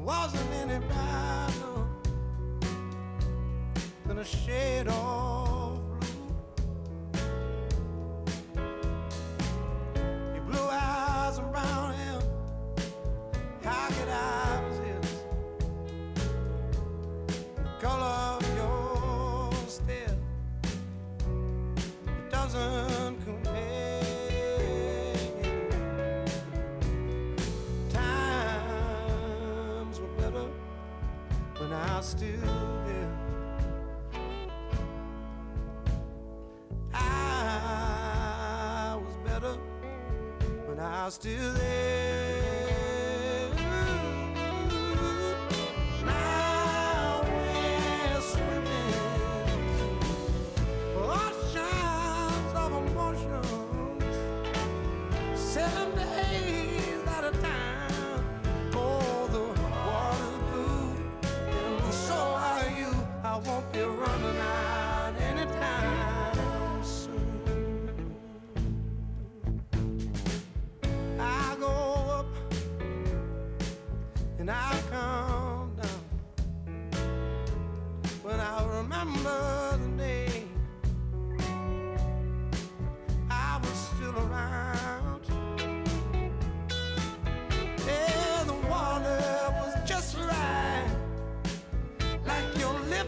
wasn't any brighter than a shade of blue. Your blue eyes and brown hair, how could I resist the color of your stare? It doesn't compare. When I was still there, I was better when I was still there. Now we're swimming oceans of emotions, 7 days at a time. Oh, the water's blue. So are you. I won't be running out anytime soon. I go up and I come down when I remember the day I was still around. Yeah, the water was just right,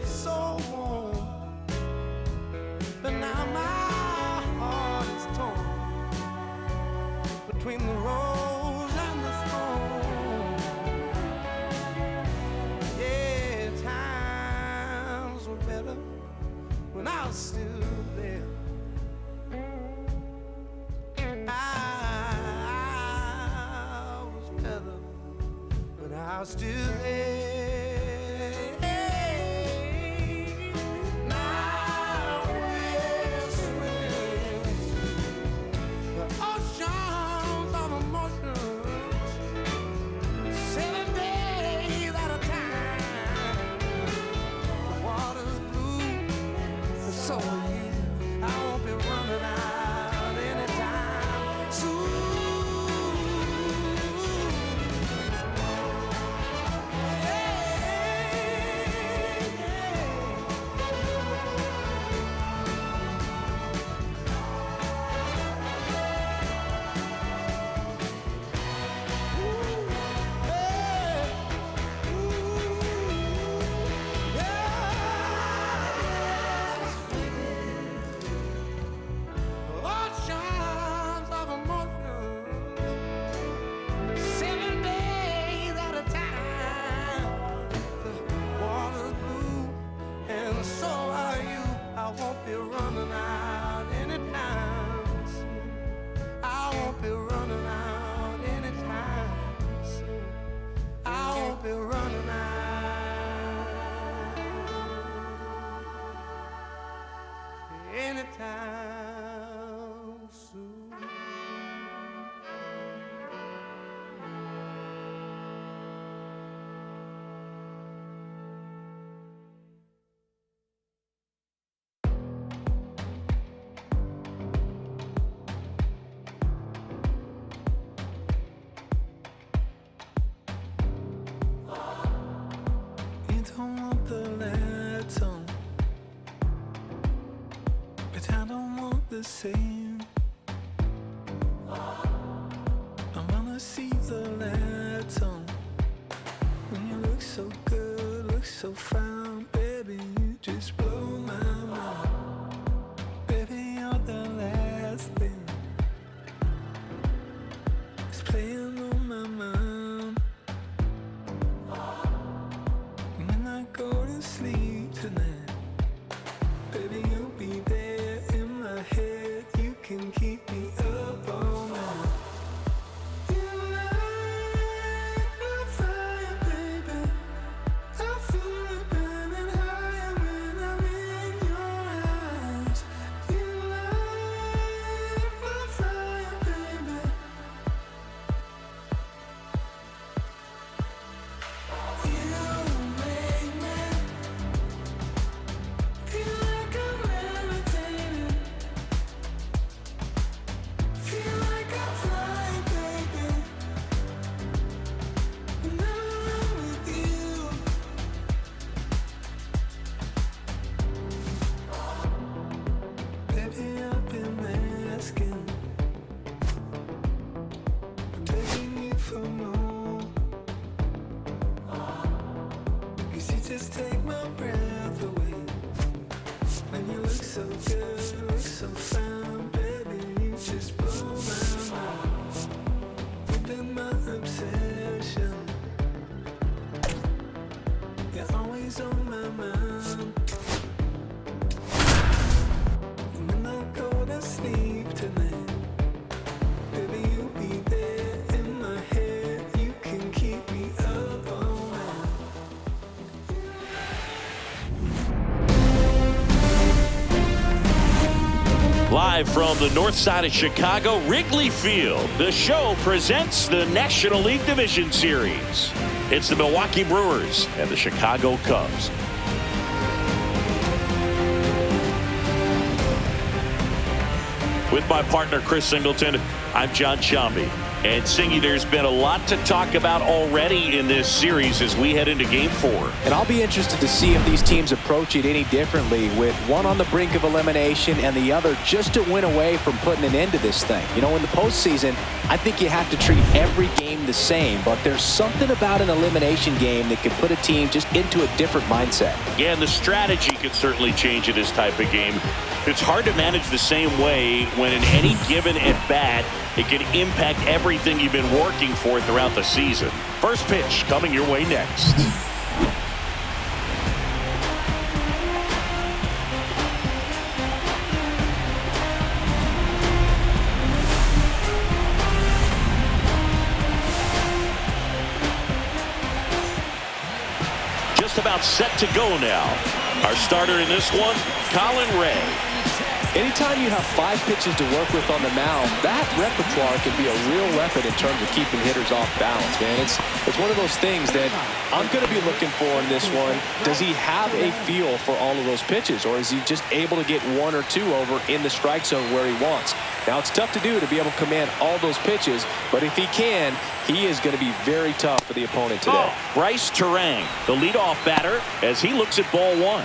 so warm, but now my heart is torn between the rose and the thorn. Yeah, times were better when I was still there. I was better when I was still there. Fire, baby, I feel it, baby. Live from the north side of Chicago, Wrigley Field, the show presents the National League Division Series. It's the Milwaukee Brewers and the Chicago Cubs. With my partner, Chris Singleton, I'm John Shambi. And Singy, there's been a lot to talk about already in this series as we head into Game 4. And I'll be interested to see if these teams approach it any differently, with one on the brink of elimination and the other just a win away from putting an end to this thing. You know, in the postseason, I think you have to treat every game the same, but there's something about an elimination game that can put a team just into a different mindset. Yeah, and the strategy could certainly change in this type of game. It's hard to manage the same way when in any given at-bat, it can impact everything you've been working for throughout the season. First pitch coming your way next. Just about set to go now. Our starter in this one, Colin Rea. Anytime you have 5 pitches to work with on the mound, that repertoire can be a real weapon in terms of keeping hitters off balance, man. It's one of those things that I'm going to be looking for in this one. Does he have a feel for all of those pitches, or is he just able to get 1 or 2 over in the strike zone where he wants? Now, it's tough to do to be able to command all those pitches, but if he can, he is going to be very tough for the opponent today. Bryce Terang, the leadoff batter, as he looks at ball 1.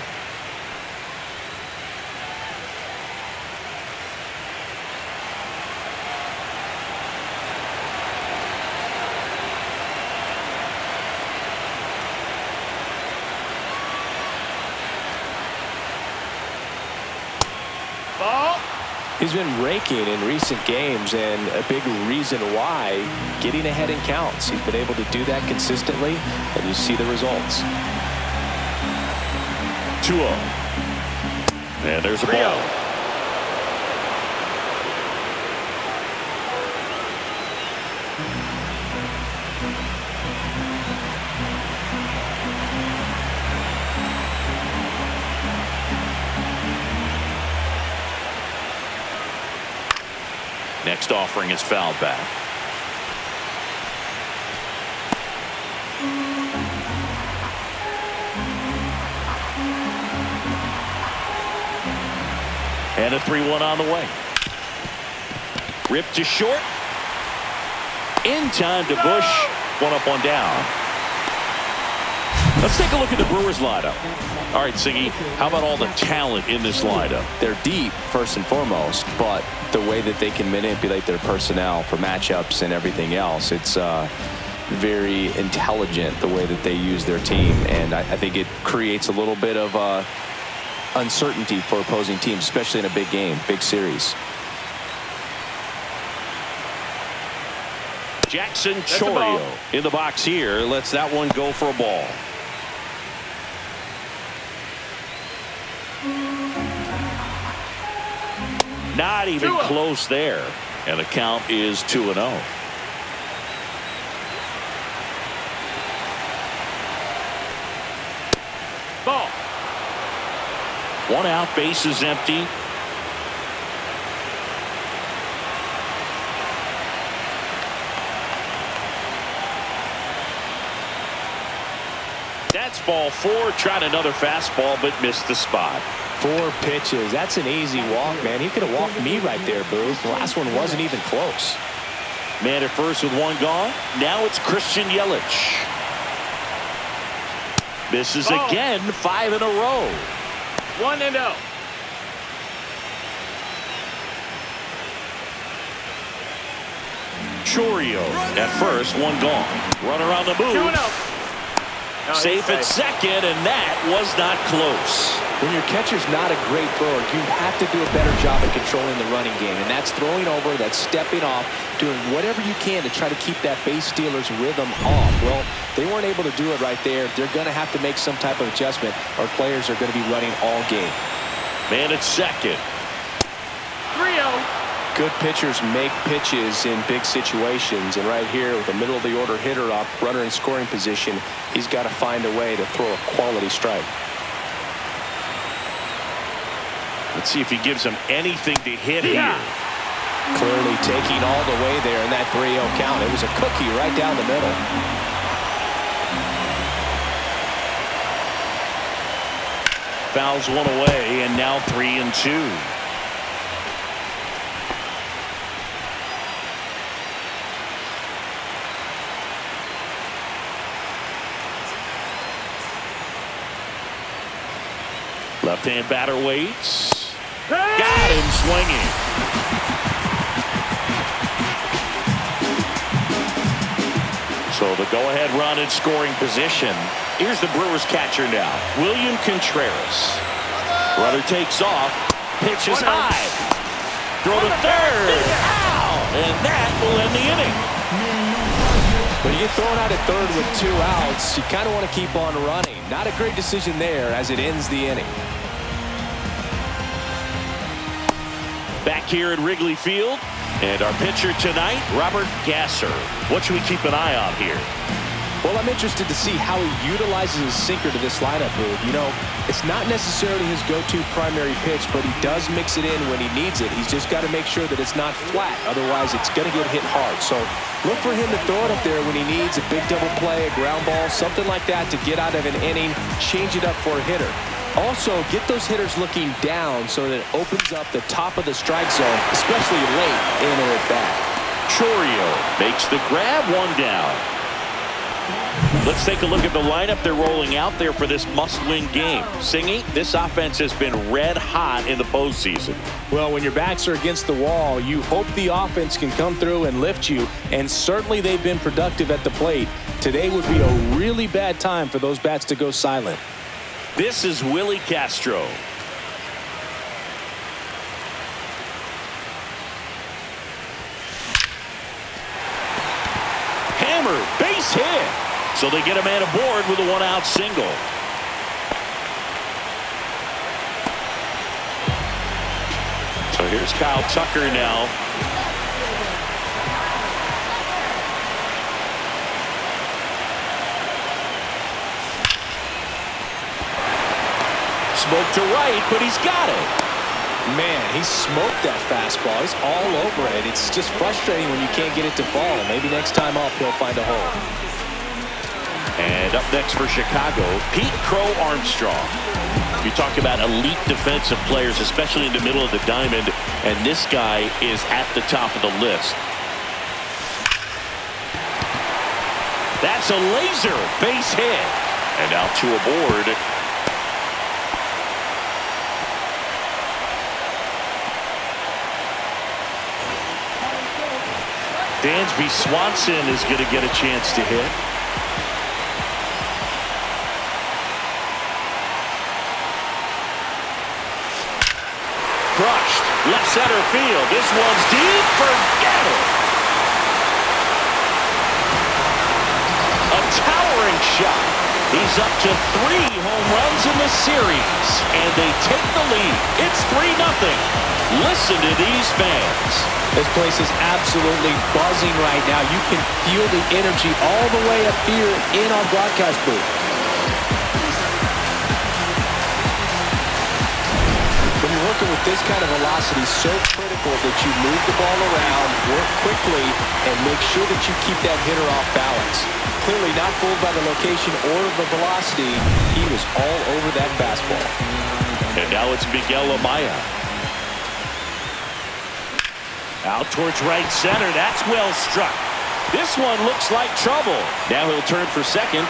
He's been raking in recent games, and a big reason why, getting ahead in counts. He's been able to do that consistently, and you see the results. 2-0. And there's a ball. Next offering is fouled back. And a 3-1 on the way. Ripped to short. In time to Bush. One up, one down. Let's take a look at the Brewers lineup. All right, Singy, how about all the talent in this lineup? They're deep, first and foremost, but the way that they can manipulate their personnel for matchups and everything else, it's very intelligent the way that they use their team, and I think it creates a little bit of uncertainty for opposing teams, especially in a big game, big series. Jackson Chourio in the box here lets that one go for a ball. Not even close there. And the count is 2-0. Ball. 1 out, base is empty. That's ball 4. Tried another fastball, but missed the spot. 4 pitches. That's an easy walk, man. He could have walked me right there, Boo. The last one wasn't even close. Man at first with 1 gone. Now it's Christian Yelich. Misses again, 5 in a row. 1-0. Chourio at first, 1 gone. Runner on the move. 2-0. Safe at second, and that was not close. When your catcher's not a great thrower, you have to do a better job at controlling the running game, and that's throwing over, that's stepping off, doing whatever you can to try to keep that base stealer's rhythm off. Well, they weren't able to do it right there. They're going to have to make some type of adjustment, or players are going to be running all game. Man at second. 3-0. Good pitchers make pitches in big situations, and right here with a middle of the order hitter up, runner in scoring position, he's got to find a way to throw a quality strike. Let's see if he gives him anything to hit here. Clearly taking all the way there in that 3-0 count. It was a cookie right down the middle. Fouls one away, and now 3-2. Left-hand batter waits. Got him swinging. So the go-ahead run in scoring position. Here's the Brewers catcher now, William Contreras. Runner takes off. Pitch is high. Throw to third. Out. And that will end the inning. When you get thrown out at third with 2 outs, you kind of want to keep on running. Not a great decision there as it ends the inning. Back here at Wrigley Field, and our pitcher tonight, Robert Gasser. What should we keep an eye on here? Well, I'm interested to see how he utilizes his sinker to this lineup, Boog. You know, it's not necessarily his go-to primary pitch, but he does mix it in when he needs it. He's just got to make sure that it's not flat. Otherwise, it's going to get hit hard. So look for him to throw it up there when he needs a big double play, a ground ball, something like that to get out of an inning, change it up for a hitter. Also, get those hitters looking down so that it opens up the top of the strike zone, especially late in an at-bat. Chourio makes the grab, 1 down. Let's take a look at the lineup they're rolling out there for this must-win game. Singy, this offense has been red hot in the postseason. Well, when your backs are against the wall, you hope the offense can come through and lift you, and certainly they've been productive at the plate. Today would be a really bad time for those bats to go silent. This is Willie Castro. Hammer, base hit. So they get a man aboard with a 1-out single. So here's Kyle Tucker now. Smoke to right, but he's got it. Man, he smoked that fastball. He's all over it. It's just frustrating when you can't get it to fall. Maybe next time up he'll find a hole. And up next for Chicago, Pete Crow Armstrong. You talk about elite defensive players, especially in the middle of the diamond, and this guy is at the top of the list. That's a laser base hit. And now 2 aboard. Dansby Swanson is going to get a chance to hit. Crushed. Left center field. This one's deep. Forget it. A towering shot. He's up to 3 home runs in the series. And they take the lead. It's 3-0. Listen to these fans. This place is absolutely buzzing right now. You can feel the energy all the way up here in our broadcast booth. When you're working with this kind of velocity, so critical that you move the ball around, work quickly, and make sure that you keep that hitter off balance. Clearly not fooled by the location or the velocity. He was all over that fastball. And now it's Miguel Amaya. Out towards right center. That's well struck. This one looks like trouble. Now he'll turn for second.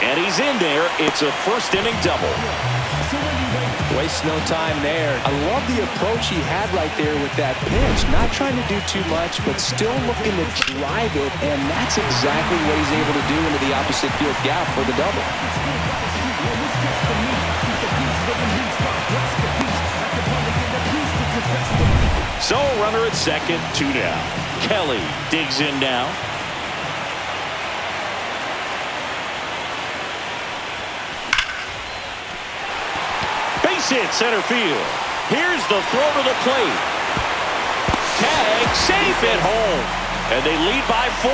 And he's in there. It's a first-inning double. Waste no time there. I love the approach he had right there with that pitch. Not trying to do too much, but still looking to drive it, and that's exactly what he's able to do into the opposite field gap for the double. So, runner at second, 2 down. Kelly digs in now. Base hit center field. Here's the throw to the plate. Tag, safe at home. And they lead by 4.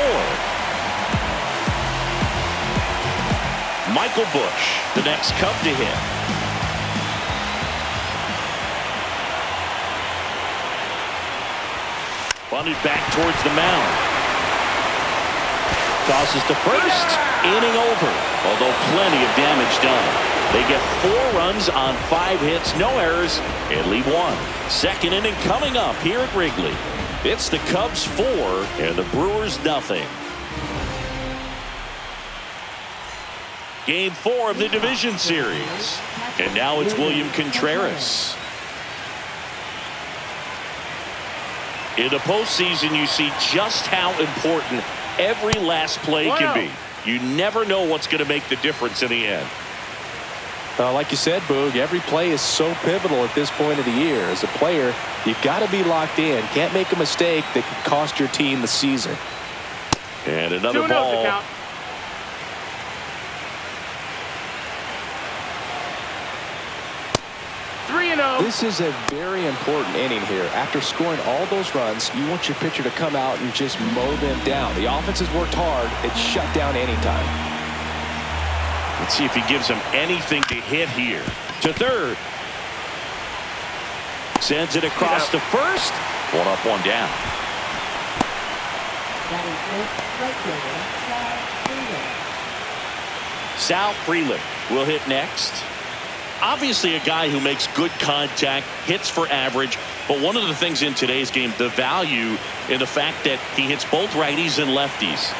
Michael Busch, the next Cub to hit. Bunted back towards the mound. Tosses to first. Inning over. Although plenty of damage done. They get 4 runs on 5 hits, no errors, and leave 1. Second inning coming up here at Wrigley. It's the Cubs 4 and the Brewers nothing. Game 4 of the division series. And now it's William Contreras. In the postseason, you see just how important every last play can be. You never know what's going to make the difference in the end. Like you said, Boog, every play is so pivotal at this point of the year. As a player, you've got to be locked in. Can't make a mistake that could cost your team the season. And another ball. This is a very important inning here. After scoring all those runs, you want your pitcher to come out and just mow them down. The offense has worked hard. It's shut down anytime. Let's see if he gives him anything to hit here. To third. Sends it across to first. 1 up, 1 down. Sal Frelick will hit next. Obviously a guy who makes good contact, hits for average, but one of the things in today's game, the value in the fact that he hits both righties and lefties.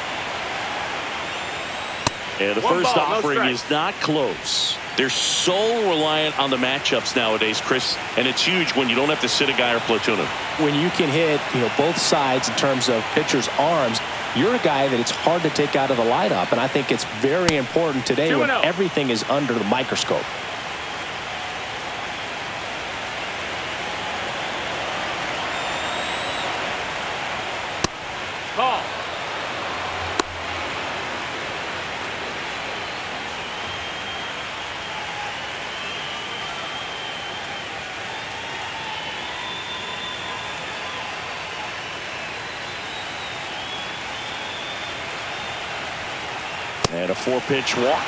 And the first offering is not close. They're so reliant on the matchups nowadays, Chris, and it's huge when you don't have to sit a guy or platoon him. When you can hit, both sides in terms of pitchers' arms, you're a guy that it's hard to take out of the lineup, and I think it's very important today when everything is under the microscope. Ball. And a 4-pitch walk.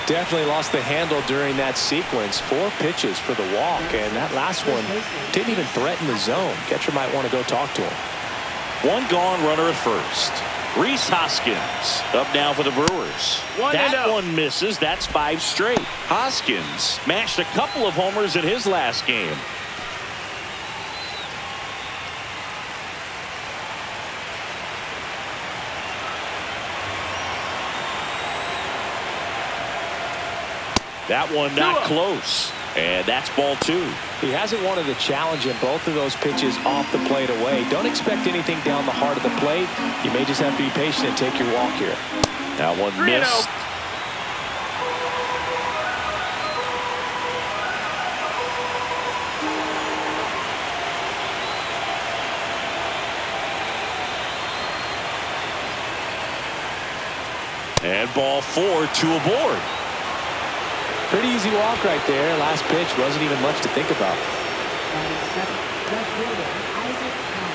Definitely lost the handle during that sequence. 4 pitches for the walk, and that last one didn't even threaten the zone. Catcher might want to go talk to him. 1 gone, runner at first. Rhys Hoskins up now for the Brewers. That one misses. That's 5 straight. Hoskins mashed a couple of homers in his last game. That one not close. And that's ball 2. He hasn't wanted the challenge in both of those pitches off the plate away. Don't expect anything down the heart of the plate. You may just have to be patient and take your walk here. That one missed. And ball 4, 2 aboard. Pretty easy walk right there. Last pitch wasn't even much to think about.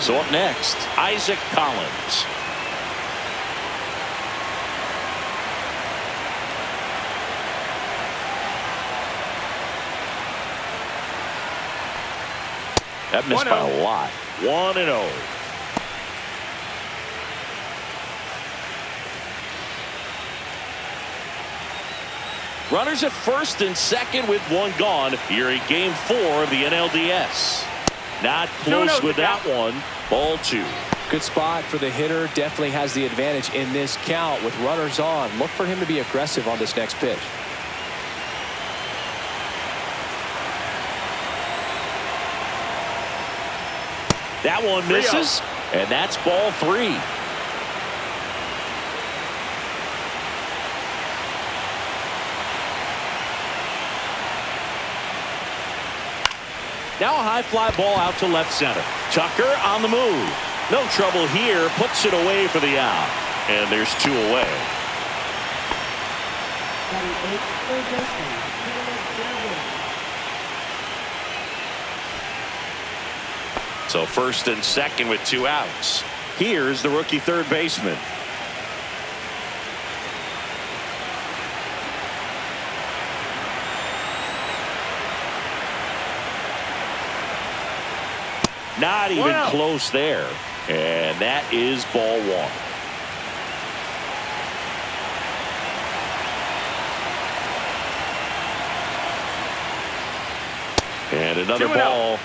So up next, Isaac Collins. That missed by a lot. 1-0. Runners at first and second with 1 gone here in game 4 of the NLDS. Not close with that one. Ball 2. Good spot for the hitter. Definitely has the advantage in this count with runners on. Look for him to be aggressive on this next pitch. That one misses, and that's ball 3. Now a high fly ball out to left center. Tucker on the move. No trouble here. Puts it away for the out. And there's 2 away. So first and second with 2 outs. Here's the rookie third baseman. Not even 1-0. close there. And that is ball one. And another 2-0. ball.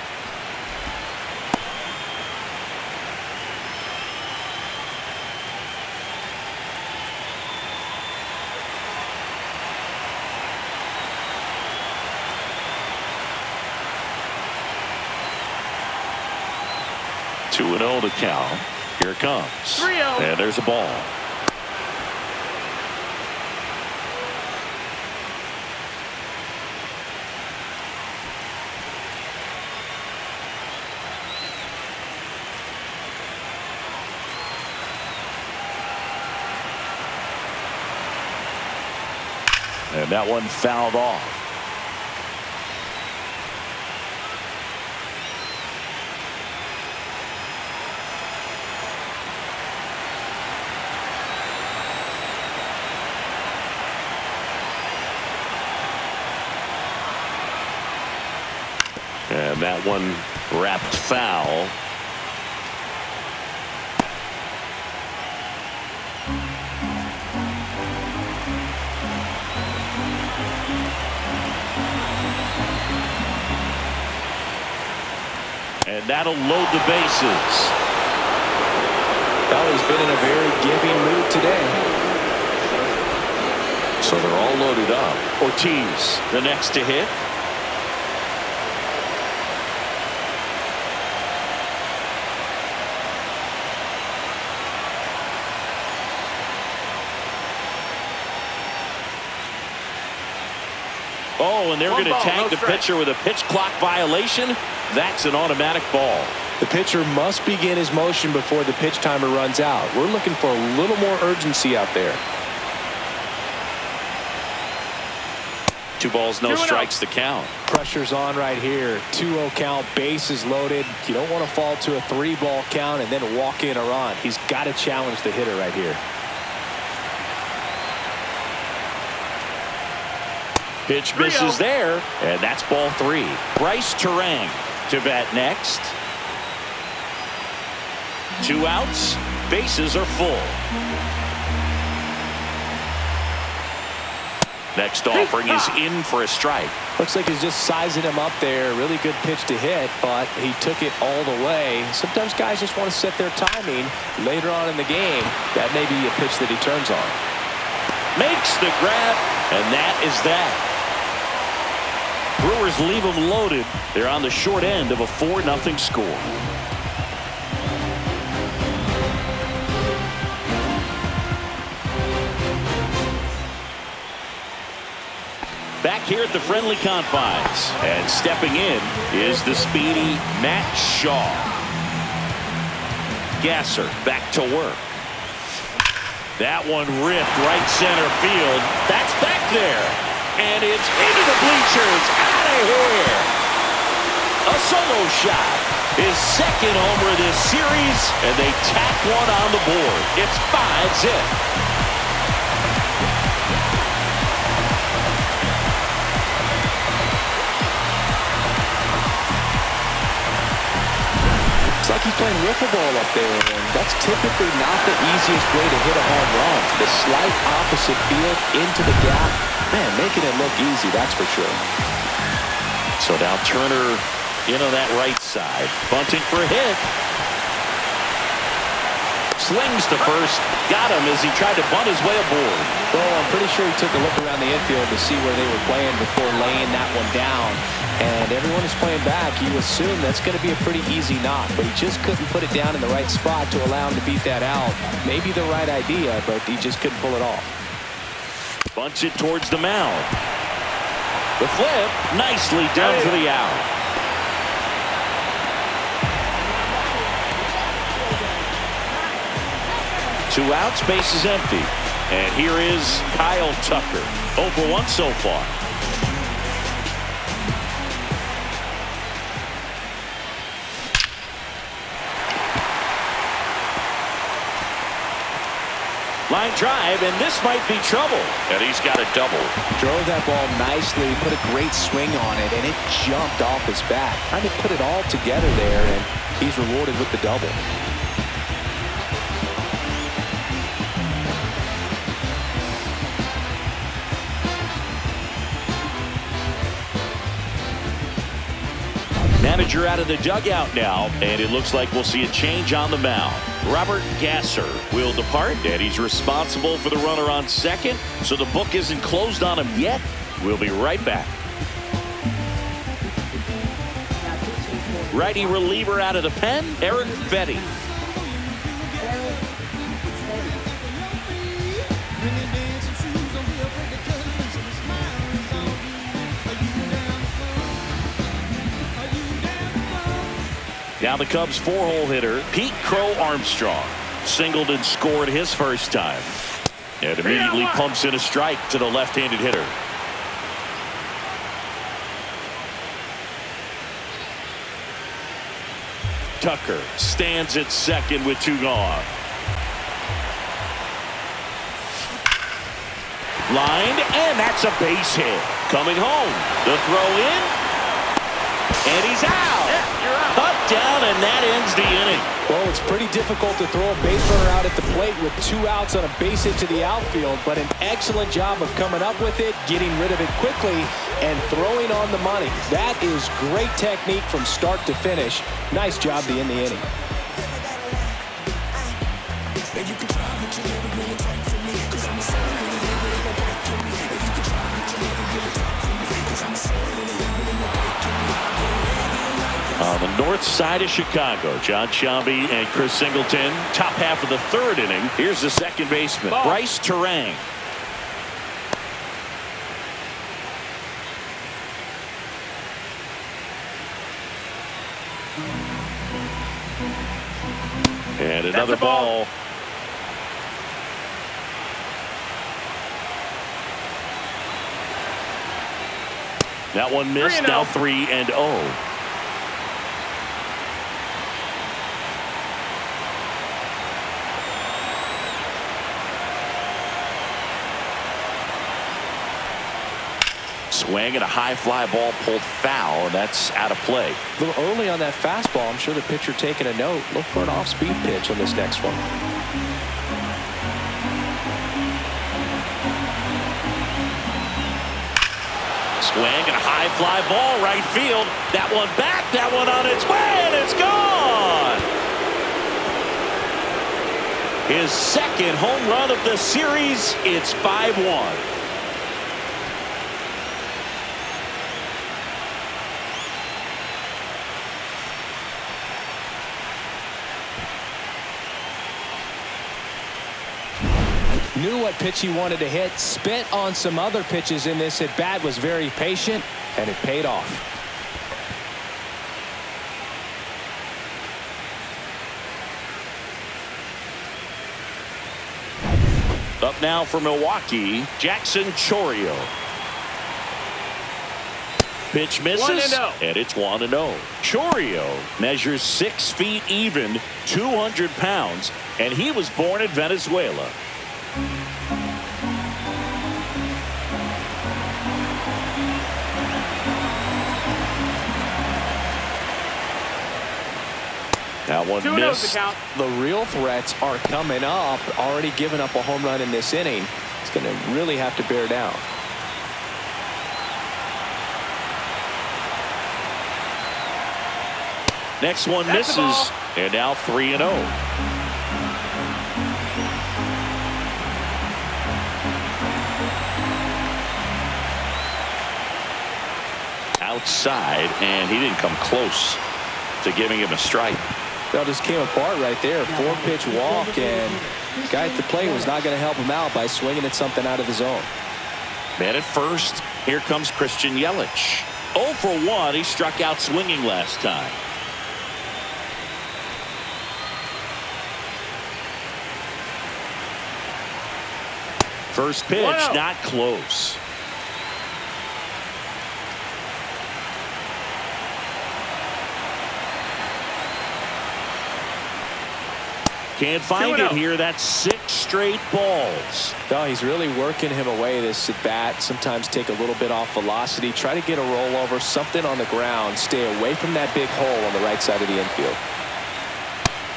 Two and 0 to count. Here it comes. 3-0. And there's a ball. And that one fouled off. And that one wrapped foul. And that'll load the bases. Well, he's been in a very giving mood today. So they're all loaded up. Ortiz, the next to hit. Oh, and they're going to tag the pitcher with a pitch clock violation. That's an automatic ball. The pitcher must begin his motion before the pitch timer runs out. We're looking for a little more urgency out there. 2 balls, no strikes, the count. Pressure's on right here. 2-0 count, bases loaded. You don't want to fall to a 3-ball count and then walk in a run. He's got to challenge the hitter right here. Pitch misses there, and that's ball 3. Bryce Terang to bat next. 2 outs, bases are full. Next offering is in for a strike. Looks like he's just sizing him up there. Really good pitch to hit, but he took it all the way. Sometimes guys just want to set their timing later on in the game. That may be a pitch that he turns on. Makes the grab, and that is that. Brewers leave them loaded. They're on the short end of a 4-0 score. Back here at the friendly confines, and stepping in is the speedy Matt Shaw. Gasser back to work. That one ripped right center field. That's back there. And it's into the bleachers. Out of here. A solo shot. His second homer this series. And they tack one on the board. It's 5-zip. It's like he's playing wiffle ball up there, and that's typically not the easiest way to hit a home run. The slight opposite field into the gap. Man, making it look easy, that's for sure. So now Turner in on that right side. Bunting for a hit. Slings to first. Got him as he tried to bunt his way aboard. Well, I'm pretty sure he took a look around the infield to see where they were playing before laying that one down. And everyone is playing back. You assume that's going to be a pretty easy knock, but he just couldn't put it down in the right spot to allow him to beat that out. Maybe the right idea, but he just couldn't pull it off. Bunts it towards the mound. The flip, nicely done for the out. Two outs, base is empty. And here is Kyle Tucker. 0 for 1 so far. Line drive, and this might be trouble. And he's got a double. Drove that ball nicely, put a great swing on it, and it jumped off his bat. Trying to put it all together there, and he's rewarded with the double. Manager out of the dugout now, and it looks like we'll see a change on the mound. Robert Gasser will depart, and he's responsible for the runner on second, so the book isn't closed on him yet. We'll be right back. Righty reliever out of the pen, Eric Fetty. Now the Cubs' 4-hole hitter, Pete Crow Armstrong. Singled and scored his first time. And immediately pumps in a strike to the left-handed hitter. Tucker stands at second with 2 gone. Lined, and that's a base hit. Coming home. The throw in. And he's out. Yeah, you're out. Cut down, and that ends the inning. Well, it's pretty difficult to throw a base runner out at the plate with 2 outs on a base hit to the outfield, but an excellent job of coming up with it, getting rid of it quickly, and throwing on the money. That is great technique from start to finish. Nice job to end the inning. On the north side of Chicago, John Sciambi and Chris Singleton. Top half of the 3rd inning. Here's the second baseman, Bryce Terang. And another ball. That one missed. Now 3-0. Swing and a high fly ball pulled foul, and that's out of play. A little early on that fastball. I'm sure the pitcher taking a note. Look for an off-speed pitch on this next one. Swing and a high fly ball right field. That one back, that one on its way, and it's gone. His second home run of the series. It's 5-1. Knew what pitch he wanted to hit, spent on some other pitches in this at bat, was very patient, and it paid off. Up now for Milwaukee, Jackson Chourio. Pitch misses, 1-0. and it's 1-0. Chourio measures 6 feet even, 200 pounds, and he was born in Venezuela. That one missed. The real threats are coming up. Already given up a home run in this inning. It's going to really have to bear down. Next one misses, and now 3-0. Outside, and he didn't come close to giving him a strike. That just came apart right there. 4-pitch walk, and the guy at the plate was not going to help him out by swinging at something out of the zone. Man at first, here comes Christian Yelich. 0 for 1, he struck out swinging last time. First pitch, not close. Can't find it here. That's 6 straight balls. No, he's really working him away this at bat. Sometimes take a little bit off velocity. Try to get a rollover, something on the ground. Stay away from that big hole on the right side of the infield.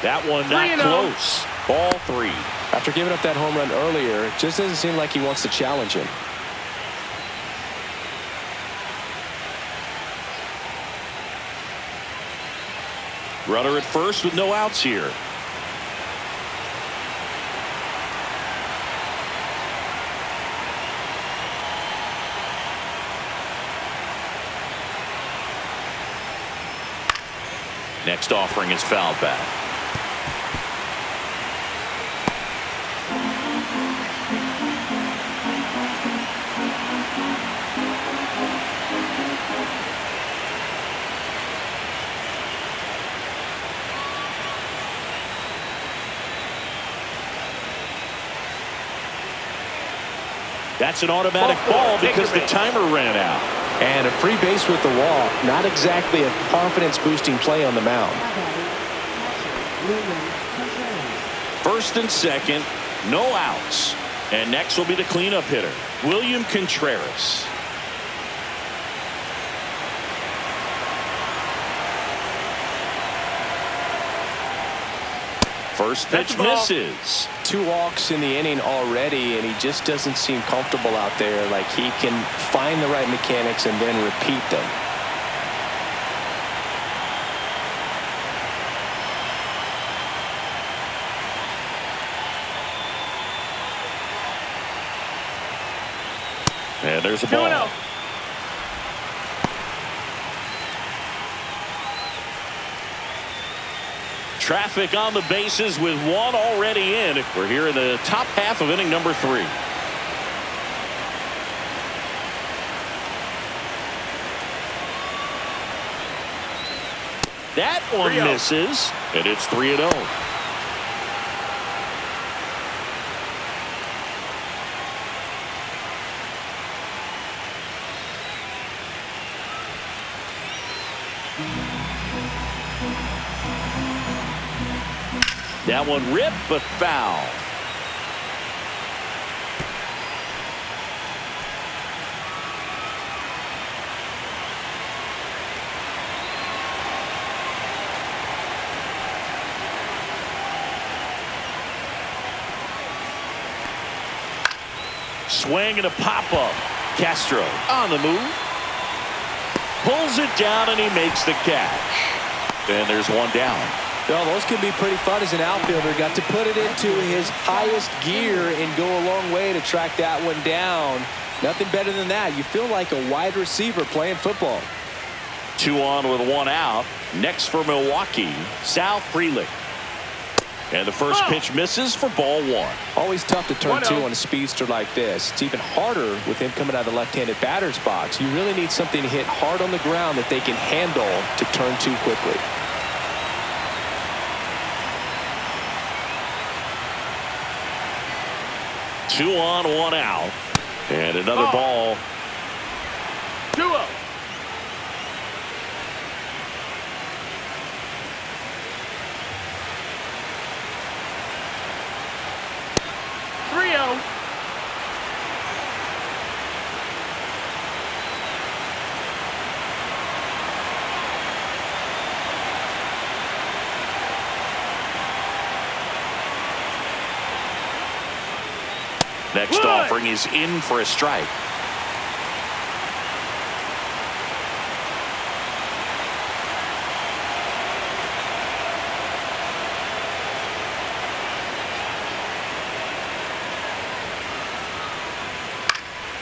That one not 3-0. close. Ball 3. After giving up that home run earlier, it just doesn't seem like he wants to challenge him. Runner at first with no outs here. Next offering is fouled back. That's an automatic ball because the timer ran out. And a free base with the walk, not exactly a confidence-boosting play on the mound. First and second, no outs. And next will be the cleanup hitter, William Contreras. First pitch misses. 2 walks in the inning already, and he just doesn't seem comfortable out there. Like he can find the right mechanics and then repeat them. And there's a ball. 2-0. Traffic on the bases with one already in. We're here in the top half of inning number 3. That one 3-0. misses, and it's 3-0. That one ripped, but foul. Swing and a pop-up. Castro on the move. Pulls it down, and he makes the catch. And there's one down. Well, those can be pretty fun as an outfielder. Got to put it into his highest gear and go a long way to track that one down. Nothing better than that. You feel like a wide receiver playing football. 2 on with 1 out. Next for Milwaukee, Sal Frelick. And the first pitch misses for ball 1. Always tough to turn 1-0. 2 on a speedster like this. It's even harder with him coming out of the left-handed batter's box. You really need something to hit hard on the ground that they can handle to turn 2 quickly. Two on, 1 out. And another ball. 2-0. Next offering is in for a strike.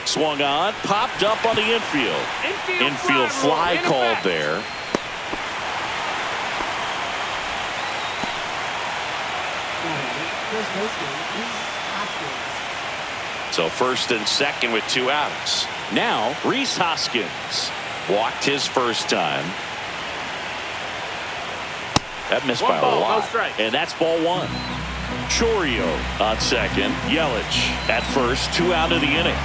Swung on, popped up on the infield. Infield fly called there. So first and second with 2 outs. Now Rhys Hoskins walked his first time. That missed by a lot. And that's ball 1. Chorio on second. Yelich at first. 2 out of the inning.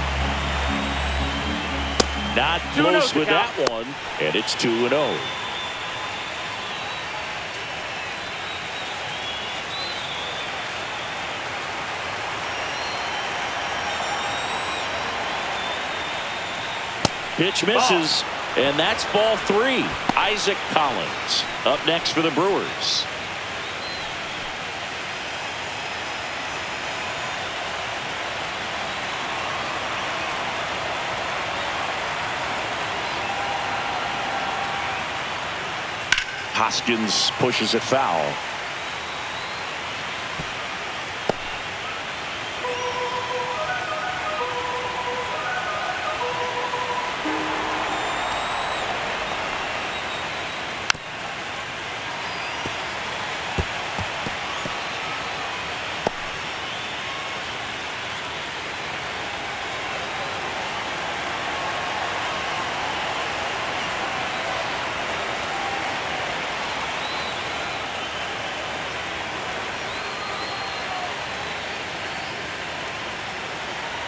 Not close with that one. And it's 2-0. Pitch misses, and that's ball 3. Isaac Collins up next for the Brewers. Hoskins pushes it foul.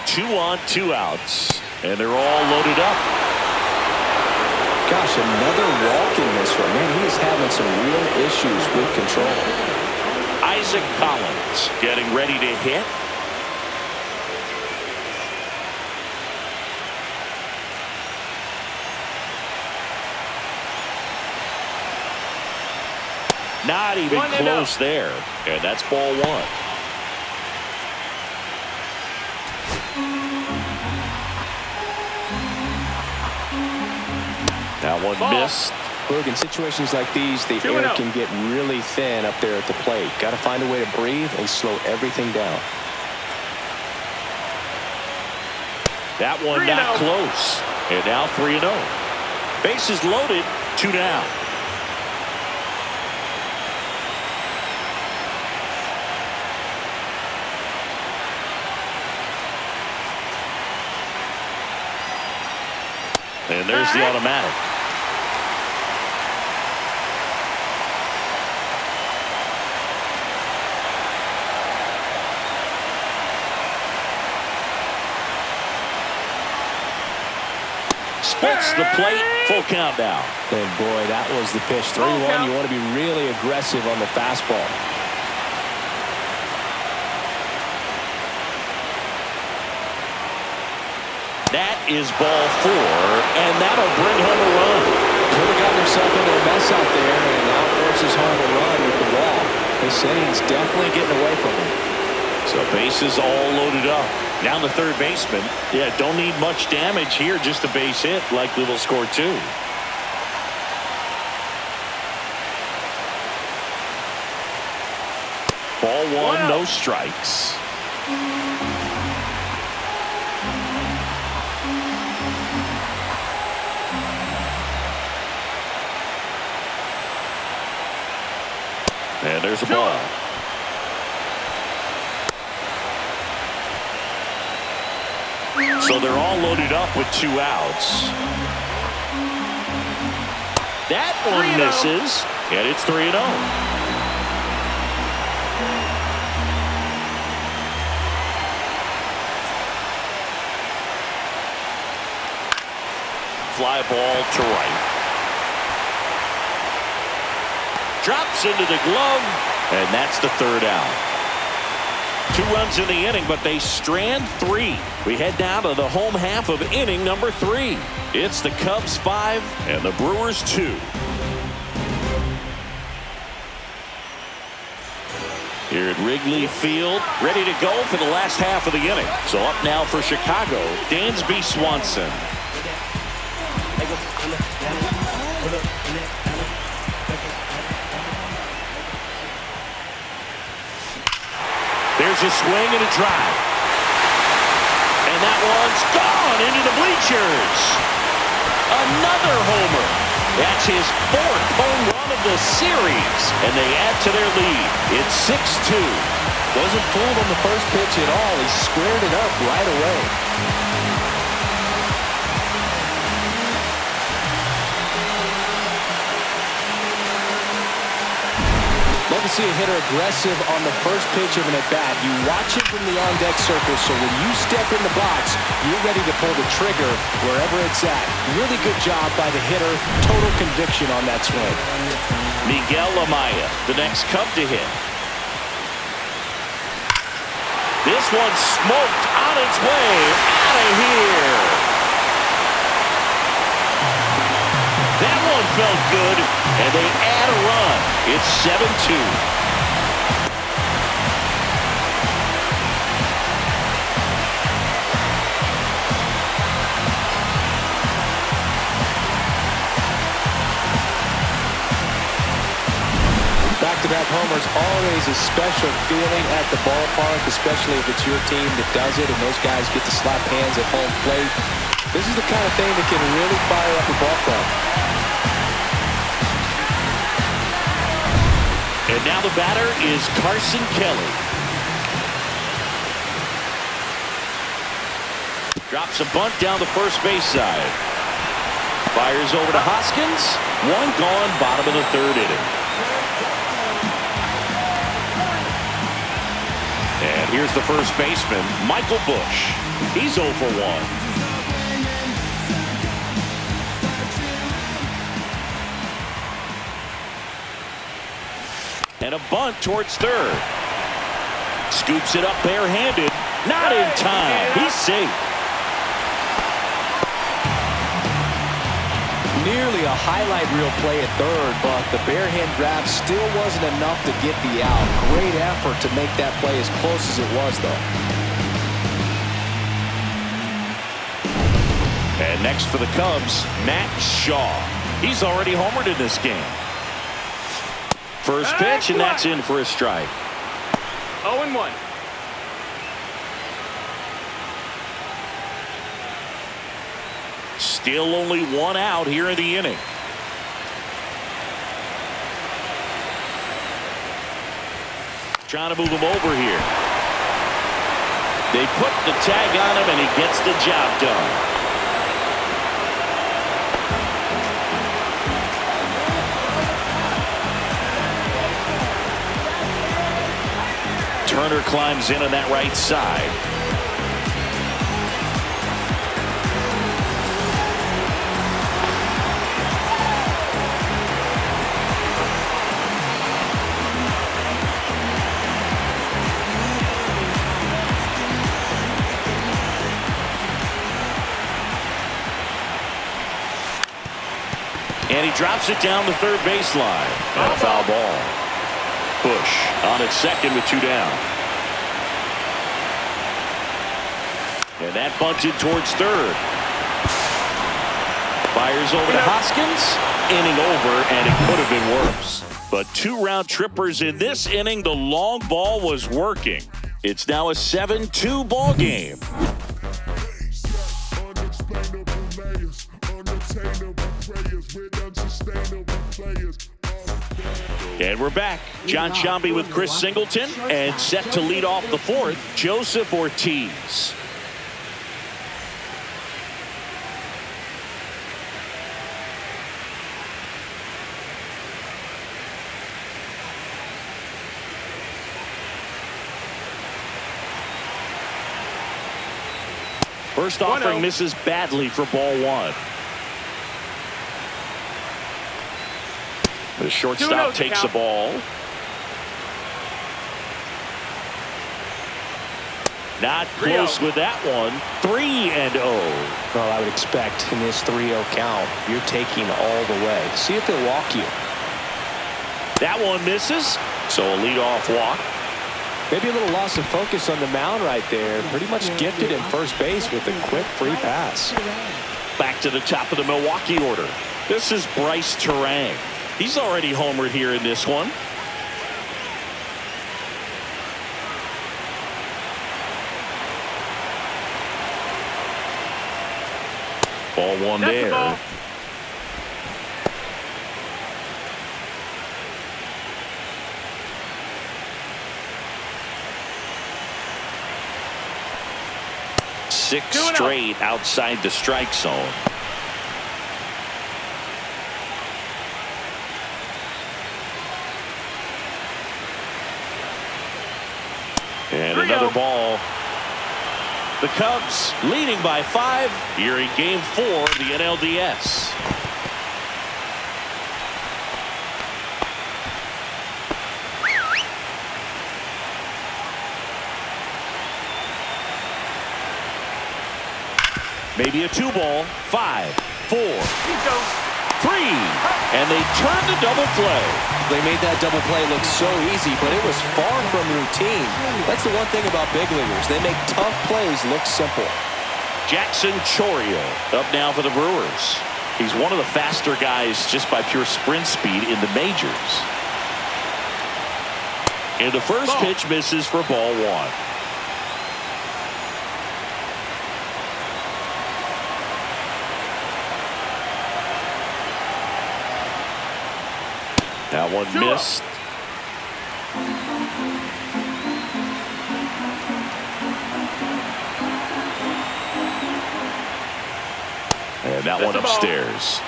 Two on, two outs, and they're all loaded up. Gosh, another walk in this one. Man, he is having some real issues with control. Isaac Collins getting ready to hit. Not even close there, and that's ball one. That one missed. Look, in situations like these, the air can get really thin up there at the plate. Got to find a way to breathe and slow everything down. That one not close. And now 3-0. Bases loaded, 2 down. And there's the automatic. Splits the plate, full count now. And boy, that was the pitch. 3-1. You want to be really aggressive on the fastball. That is ball 4, and that'll bring home a run. Could have gotten himself into a mess out there, and now forces home a run with the ball. This inning's definitely getting away from him. So bases all loaded up. Now the third baseman. Yeah, don't need much damage here. Just a base hit. Likely will score 2. Ball 1, no strikes. And there's a ball. So they're all loaded up with 2 outs. That one misses, and it's 3-0. Fly ball to right. Drops into the glove, and that's the 3rd out. 2 runs in the inning, but they strand 3. We head down to the home half of inning number 3. It's the Cubs 5 and the Brewers 2. Here at Wrigley Field, ready to go for the last half of the inning. So up now for Chicago, Dansby Swanson. There's a swing and a drive. And that one's gone into the bleachers. Another homer. That's his 4th home run of the series. And they add to their lead. It's 6-2. Wasn't fooled on the first pitch at all. He squared it up right away. Love to see a hitter aggressive on the first pitch of an at-bat. You watch it from the on-deck circle, so when you step in the box, you're ready to pull the trigger wherever it's at. Really good job by the hitter. Total conviction on that swing. Miguel Amaya, the next Cub to hit. This one smoked on its way out of here. That one felt good, and they add a run. It's 7-2. homers, always a special feeling at the ballpark, especially if it's your team that does it and those guys get to slap hands at home plate. This is the kind of thing that can really fire up a ball club. And now the batter is Carson Kelly. Drops a bunt down the first base side. Fires over to Hoskins. One gone, bottom of the third inning. And here's the first baseman, Michael Busch. He's 0 for 1. And a bunt towards third. Scoops it up barehanded. Not in time. He's safe. Nearly a highlight reel play at third, but the barehand grab still wasn't enough to get the out. Great effort to make that play as close as it was, though. And next for the Cubs, Matt Shaw. He's already homered in this game. First pitch, and that's in for a strike. 0-1. Still only one out here in the inning. Trying to move him over here. They put the tag on him, and he gets the job done. Turner climbs in on that right side. And he drops it down the third baseline. And a foul ball. Busch on at second with 2 down. And that bunted towards third. Fires over to Hoskins. Inning over, and it could have been worse. But 2 round trippers in this inning. The long ball was working. It's now a 7-2 ball game. And we're back. John Sciambi with Chris Singleton, and set to lead off the fourth, Joseph Ortiz. First offering misses badly for ball 1. The shortstop takes the ball. Not close with that one. 3-0. Well, I would expect in this 3-0 count, you're taking all the way. See if they'll walk you. That one misses, so a leadoff walk. Maybe a little loss of focus on the mound right there. Pretty much gifted in first base with a quick free pass. Back to the top of the Milwaukee order. This is Bryce Terang. He's already homered here in this one. Ball 1 there. Ball. Six straight outside the strike zone. And another ball. The Cubs leading by 5 here in Game 4 of the NLDS. Maybe a 2-ball. 5, 4, 3, and they turn the double play. They made that double play look so easy, but it was far from routine. That's the one thing about big leaguers. They make tough plays look simple. Jackson Chourio up now for the Brewers. He's one of the faster guys just by pure sprint speed in the majors. And the first pitch misses for ball one. That one missed. And that one upstairs.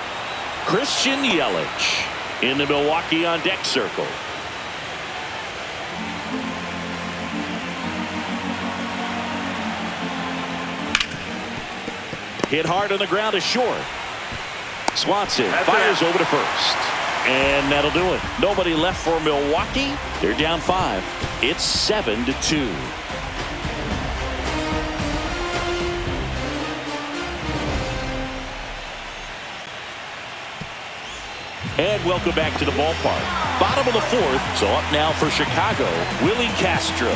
Christian Yelich in the Milwaukee on deck circle. Hit hard on the ground is short. Swanson fires over to first. And that'll do it. Nobody left for Milwaukee. They're down 5. It's 7-2. And welcome back to the ballpark. Bottom of the 4th. So up now for Chicago, Willie Castro.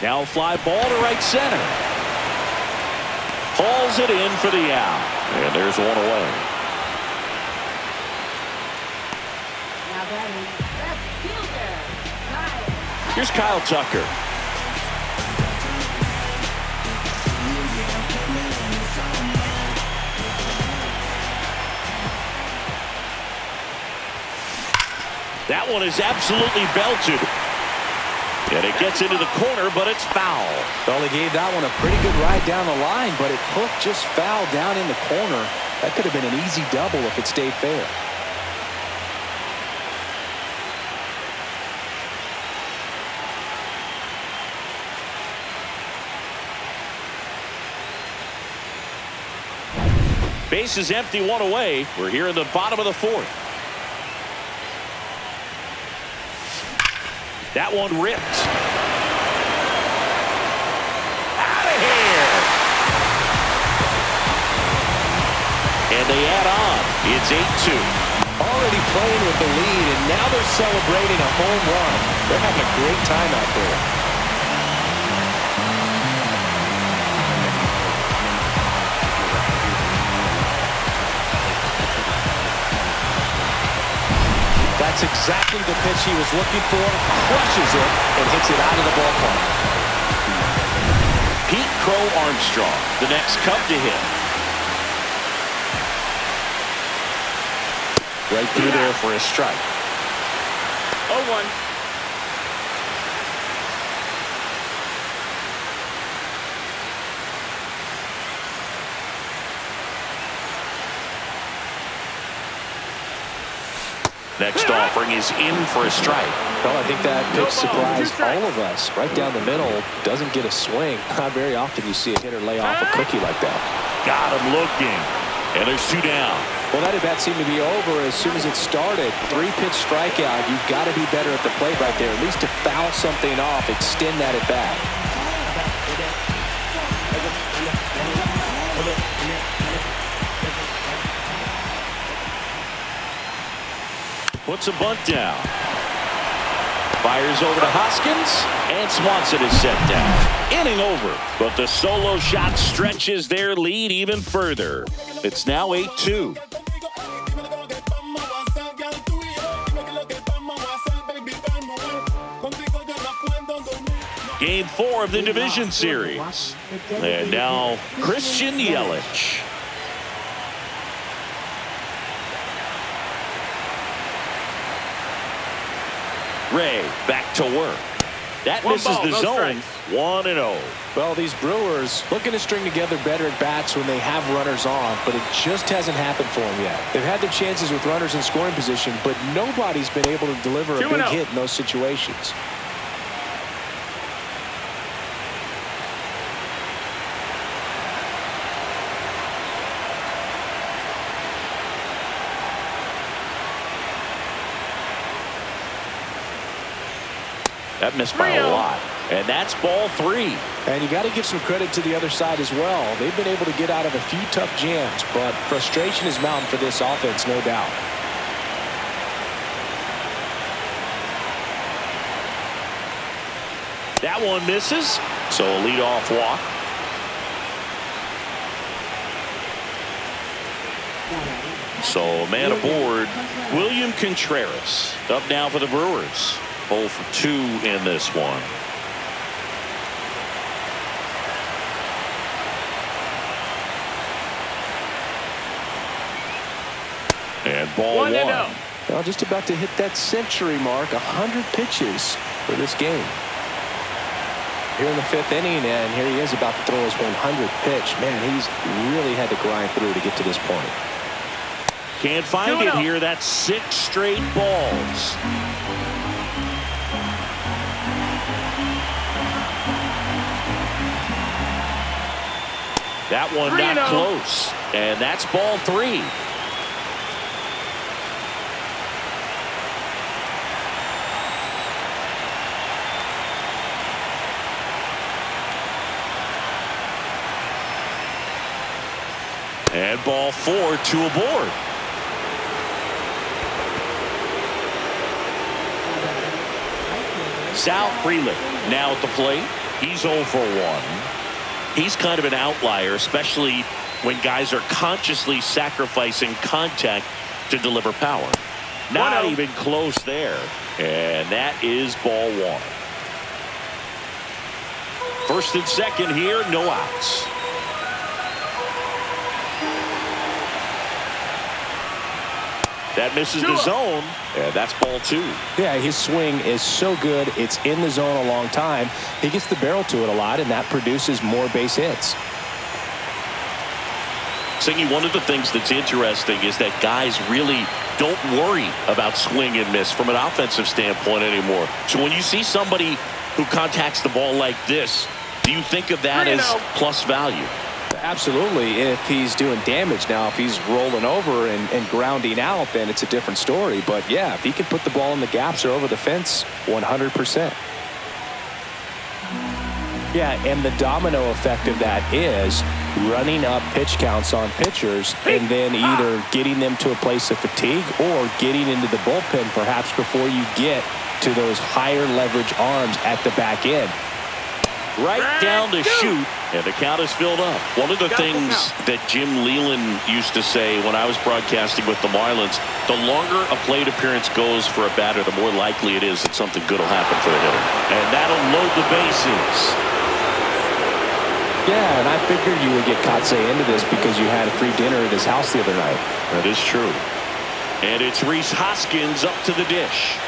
Now a fly ball to right center. Hauls it in for the out. And there's one away. Now batting left fielder, Kyle. Here's Kyle Tucker. That one is absolutely belted. And it gets into the corner, but it's foul. Well, he gave that one a pretty good ride down the line, but it hooked just foul down in the corner. That could have been an easy double if it stayed fair. Base is empty, one away. We're here in the bottom of the 4th. That one ripped. Out of here. And they add on. It's 8-2. Already playing with the lead, and now they're celebrating a home run. They're having a great time out there. That's exactly the pitch he was looking for. Crushes it and hits it out of the ballpark. Pete Crow Armstrong, the next Cub to hit. Right through there for a strike. 0-1. Next offering is in for a strike. Well, I think that pitch surprised all of us. Right down the middle, doesn't get a swing. Not very often you see a hitter lay off a cookie like that. Got him looking. And there's 2 down. Well, that at-bat seemed to be over as soon as it started. 3-pitch strikeout. You've got to be better at the plate right there. At least to foul something off, extend that at-bat. Puts a bunt down. Fires over to Hoskins, and Swanson is set down. Inning over, but the solo shot stretches their lead even further. It's now 8-2. Game 4 of the division series. And now Christian Yelich. Rea back to work. That misses the zone. 1-0. Well, these Brewers looking to string together better at bats when they have runners on, but it just hasn't happened for them yet. They've had their chances with runners in scoring position, but nobody's been able to deliver a big hit in those situations. That missed by a lot. And that's ball 3. And you got to give some credit to the other side as well. They've been able to get out of a few tough jams, but frustration is mounting for this offense, no doubt. That one misses, so a leadoff walk. So a man aboard, William Contreras, up now for the Brewers. 0 for 2 in this one. And ball 1. Well, just about to hit that century mark. 100 pitches for this game. Here in the 5th inning, and here he is about to throw his 100th pitch. Man, he's really had to grind through to get to this point. Can't find it here. That's 6 straight balls. That one not close. And that's ball 3. And ball 4, 2 aboard. Sal Frelick now at the plate. He's 0 for 1. He's kind of an outlier, especially when guys are consciously sacrificing contact to deliver power. Not even close there. And that is ball 1. First and second here, no outs. That misses the zone, and that's ball 2. Yeah, his swing is so good. It's in the zone a long time. He gets the barrel to it a lot, and that produces more base hits. Singy, one of the things that's interesting is that guys really don't worry about swing and miss from an offensive standpoint anymore. So when you see somebody who contacts the ball like this, do you think of that as plus value? Absolutely, if he's doing damage. Now, if he's rolling over and grounding out, then it's a different story. But yeah, if he can put the ball in the gaps or over the fence, 100%. Yeah, and the domino effect of that is running up pitch counts on pitchers and then either getting them to a place of fatigue or getting into the bullpen perhaps before you get to those higher leverage arms at the back end. Right down to shoot, and the count is filled up. One of the things that Jim Leland used to say when I was broadcasting with the Marlins, the longer a plate appearance goes for a batter, the more likely it is that something good will happen for the hitter. And that'll load the bases. Yeah, and I figured you would get Kotze into this because you had a free dinner at his house the other night. That is true. And it's Rhys Hoskins up to the dish.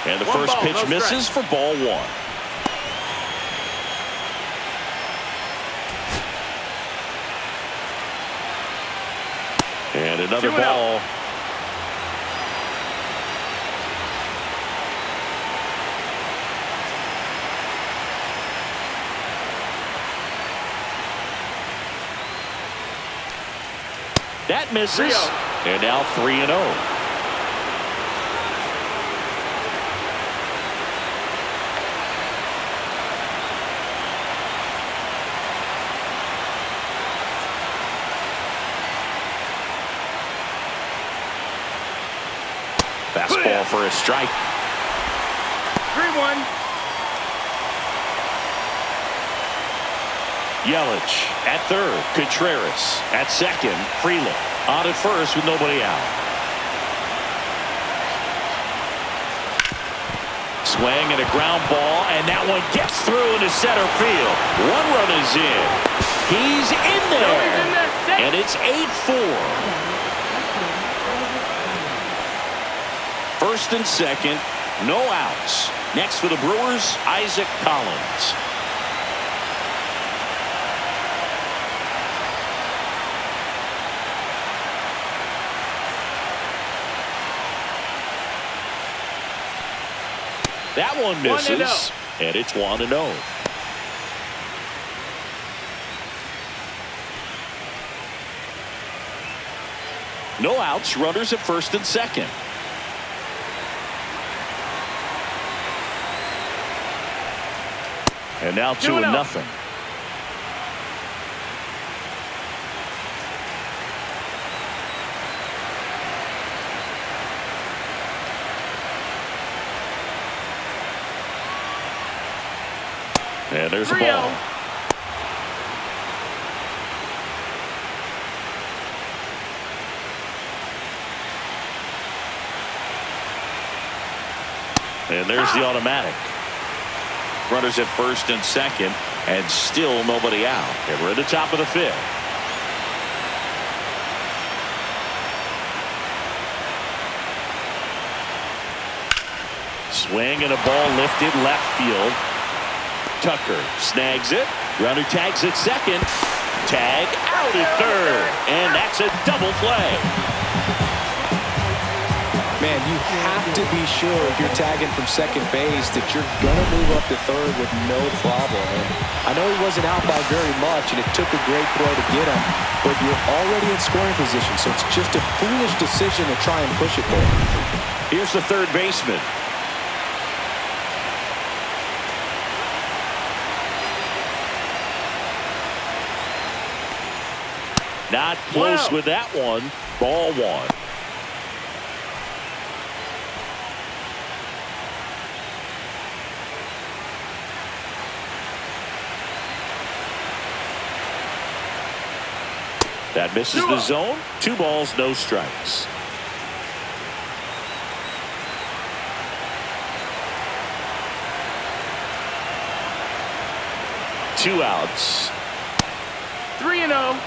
And the first pitch misses for ball 1. And another ball. That misses. And now 3-0. Fastball for a strike. 3-1. Yelich at third. Contreras at second. Frelick on at first with nobody out. Swing and a ground ball, and that one gets through into center field. 1 run is in. He's in there. And it's 8-4. First and second, no outs. Next for the Brewers, Isaac Collins. That one misses, and it's 1-0. No outs, runners at first and second. And now 2-0. And there's a 3-0. ball. And there's the automatic. Runners at first and second, and still nobody out. And we're at the top of the fifth. Swing and a ball lifted left field. Tucker snags it. Runner tags at second. Tag out at third. And that's a double play. Man, you have to be sure if you're tagging from second base that you're going to move up to third with no problem. And I know he wasn't out by very much, and it took a great throw to get him, but you're already in scoring position, so it's just a foolish decision to try and push it there. Here's the third baseman. Not close with that one. Ball one. That misses the zone. 2 balls, no strikes. Two outs. 3-0.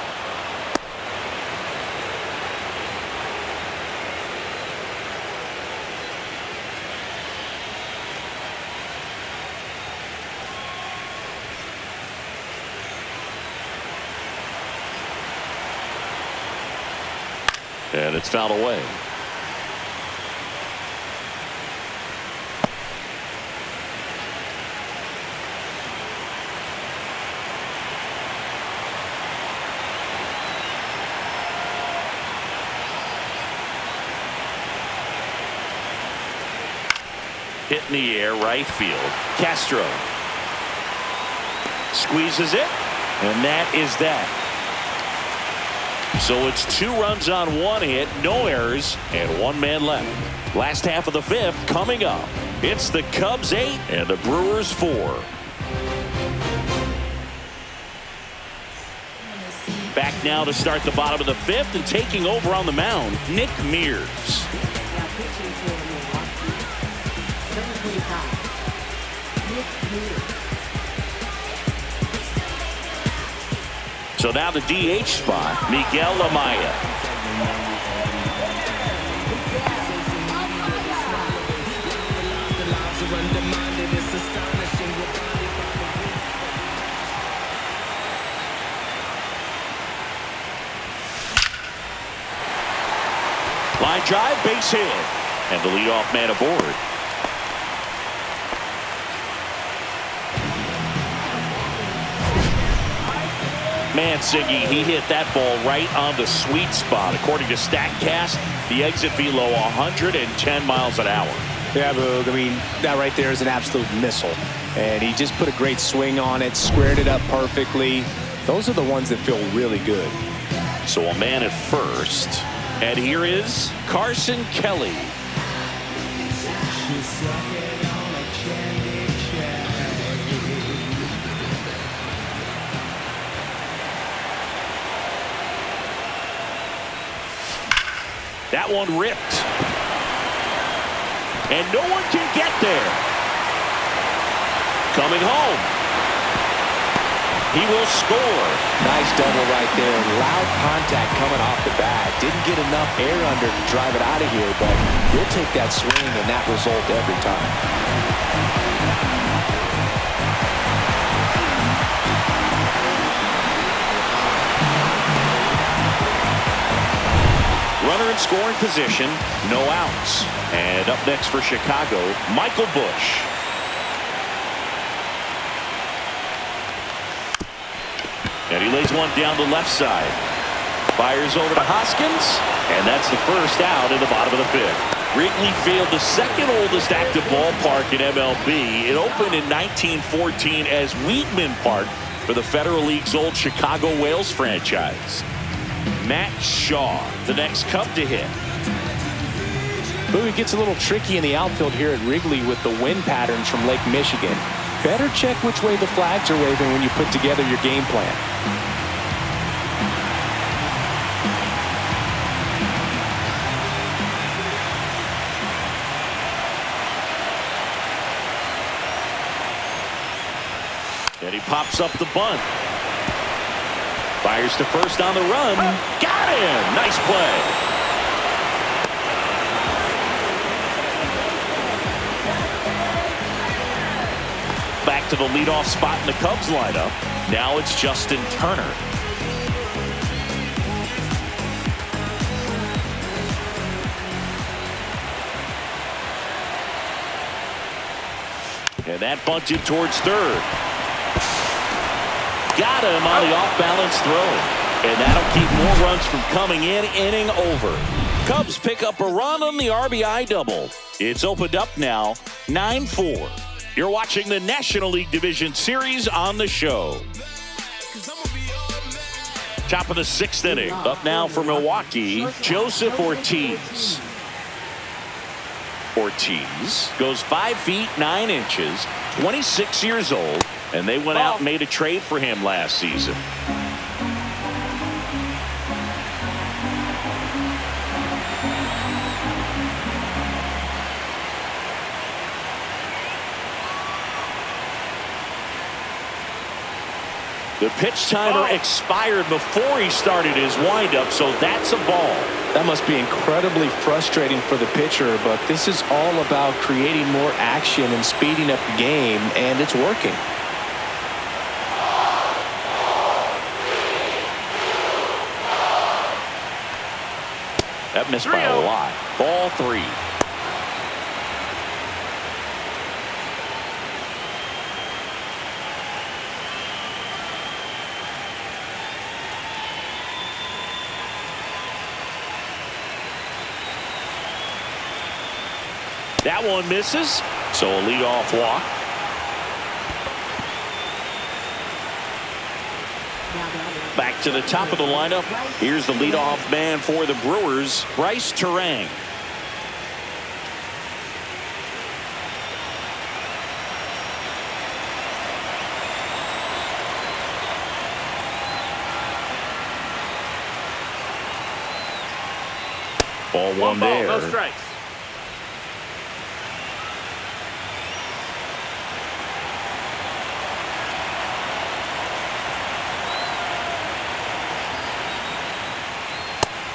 And it's fouled away. Hit in the air, right field. Castro squeezes it, and that is that. So it's 2 runs on 1 hit, no errors, and 1 man left. Last half of the fifth coming up. It's the Cubs 8 and the Brewers 4. Back now to start the bottom of the fifth, and taking over on the mound, Nick Mears. Now pitching for Milwaukee. Number 25. Nick Mears. So now the DH spot, Miguel Amaya. Line drive, base hit, and the leadoff man aboard. Siggy, he hit that ball right on the sweet spot. According to StatCast, the exit velo 110 miles an hour. Yeah, Boog, I mean, that right there is an absolute missile. And he just put a great swing on it, squared it up perfectly. Those are the ones that feel really good. So a man at first. And here is Carson Kelly. That one ripped. And no one can get there. Coming home. He will score. Nice double right there. Loud contact coming off the bat. Didn't get enough air under to drive it out of here, but he'll take that swing and that result every time. Runner in scoring position, no outs. And up next for Chicago, Michael Busch. And he lays one down the left side. Fires over to Hoskins, and that's the first out in the bottom of the fifth. Wrigley Field, the second oldest active ballpark in MLB. It opened in 1914 as Weedman Park for the Federal League's old Chicago Whales franchise. Matt Shaw, the next Cub to hit. Boog, it gets a little tricky in the outfield here at Wrigley with the wind patterns from Lake Michigan. better check which way the flags are waving when you put together your game plan. And he pops up the bunt. Fires to first on the run. Got him! Nice play. Back to the leadoff spot in the Cubs lineup. Now it's Justin Turner. And that bunted towards third. Got him on the off-balance throw. And that'll keep more runs from coming in. Inning over. Cubs pick up a run on the RBI double. It's opened up now, 9-4. You're watching the National League Division Series on the show. Top of the 6th inning. Up now for Milwaukee, Joseph Ortiz. Ortiz goes 5 feet 9 inches, 26 years old, and they went out and made a trade for him last season. The pitch timer expired before he started his windup, so that's a ball. That must be incredibly frustrating for the pitcher, but this is all about creating more action and speeding up the game, and it's working. That missed by a lot. Ball 3. That one misses, so a leadoff walk. Back to the top of the lineup. Here's the leadoff man for the Brewers, Bryce Terang. Ball one there. No strikes.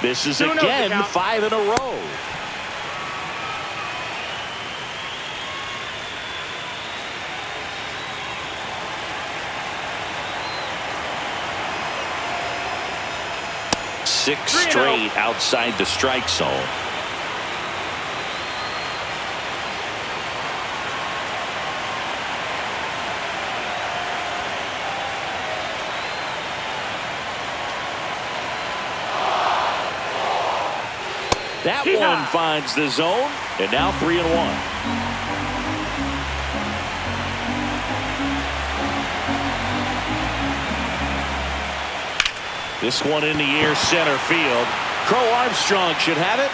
This is again 5 in a row. Six straight outside the strike zone. That one finds the zone, and now 3-1. This one in the air, center field. Crow Armstrong should have it.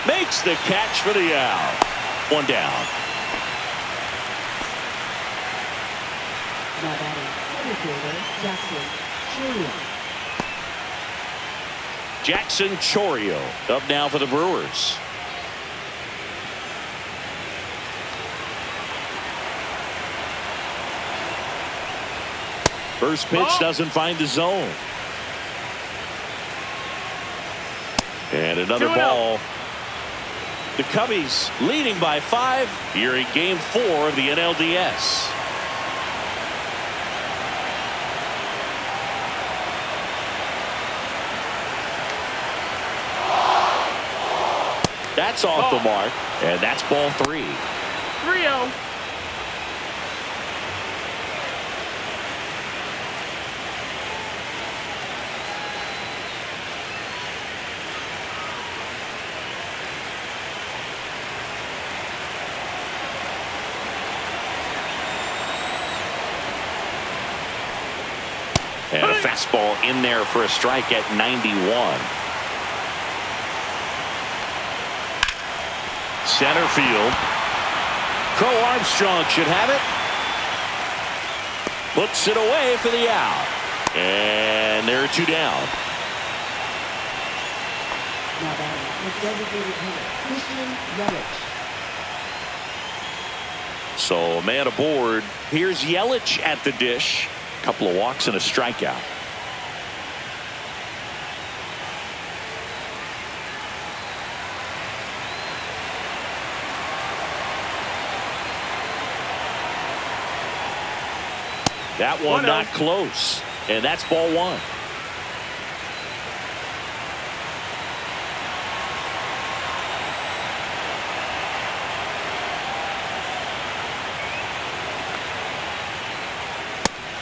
Makes the catch for the out. One down. Now batting, center fielder, Jackson Chorio. Jackson Chorio up now for the Brewers. First pitch doesn't find the zone. And another ball. The Cubbies leading by 5 here in Game 4 of the NLDS. That's off the mark, and that's ball 3. 3-0. And a fastball in there for a strike at 91. Center field. Crow Armstrong should have it. Puts it away for the out. And there are 2 down. Now batting the designated hitter, Christian Yelich. So a man aboard. Here's Yelich at the dish. A couple of walks and a strikeout. That one not close. And that's ball 1.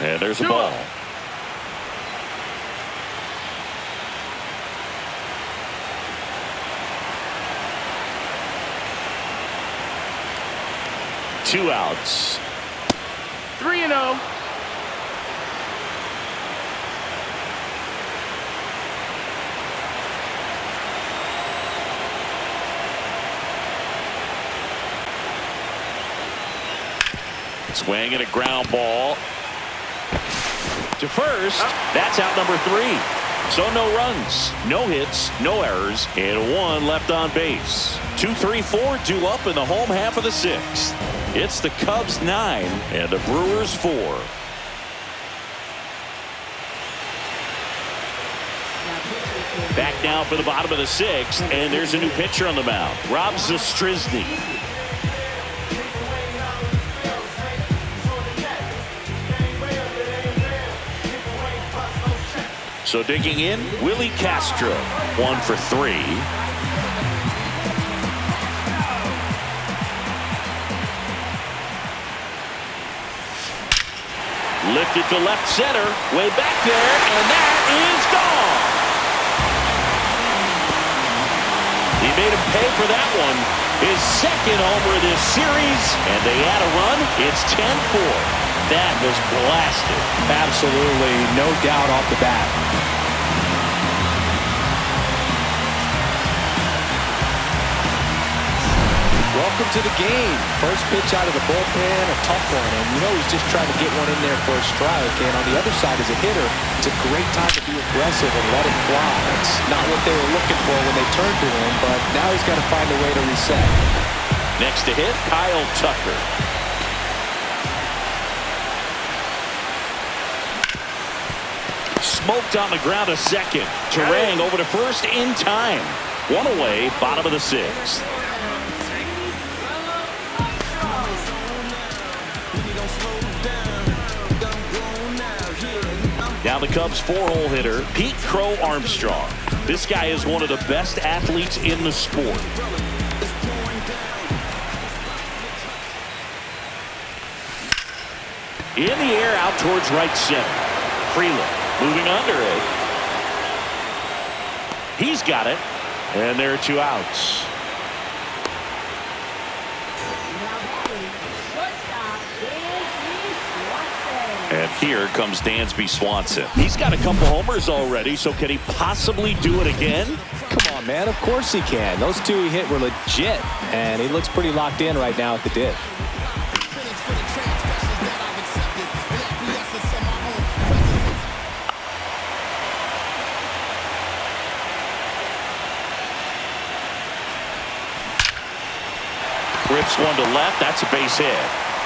And there's a ball. Two outs. 3-0. Swing and a ground ball to first. That's out number 3. So no runs, no hits, no errors, and 1 left on base. 2, 3, 4 due up in the home half of the 6th. It's the Cubs 9 and the Brewers 4. Back now for the bottom of the 6th, and there's a new pitcher on the mound, Rob Zastryzny. So digging in, Willie Castro, 1 for 3. Lifted to left center, way back there, and that is gone. He made him pay for that one. His 2nd homer of this series, and they add a run. It's 10-4. That was blasted. Absolutely, no doubt off the bat. Welcome to the game. First pitch out of the bullpen, a tough one, and you know he's just trying to get one in there for a strike. And on the other side, as a hitter, it's a great time to be aggressive and let it fly. It's not what they were looking for when they turned to him, but now he's got to find a way to reset. Next to hit, Kyle Tucker. Smoked on the ground a second. Terang over to first in time. 1 away, bottom of the 6th. Now the Cubs 4-hole hitter, Pete Crow Armstrong. This guy is one of the best athletes in the sport. In the air out towards right center. Freeland moving under it. He's got it. And there are 2 outs. And here comes Dansby Swanson. He's got a couple homers already, so can he possibly do it again? Come on, man. Of course he can. Those 2 he hit were legit, and he looks pretty locked in right now at the dip. Rips one to left. That's a base hit.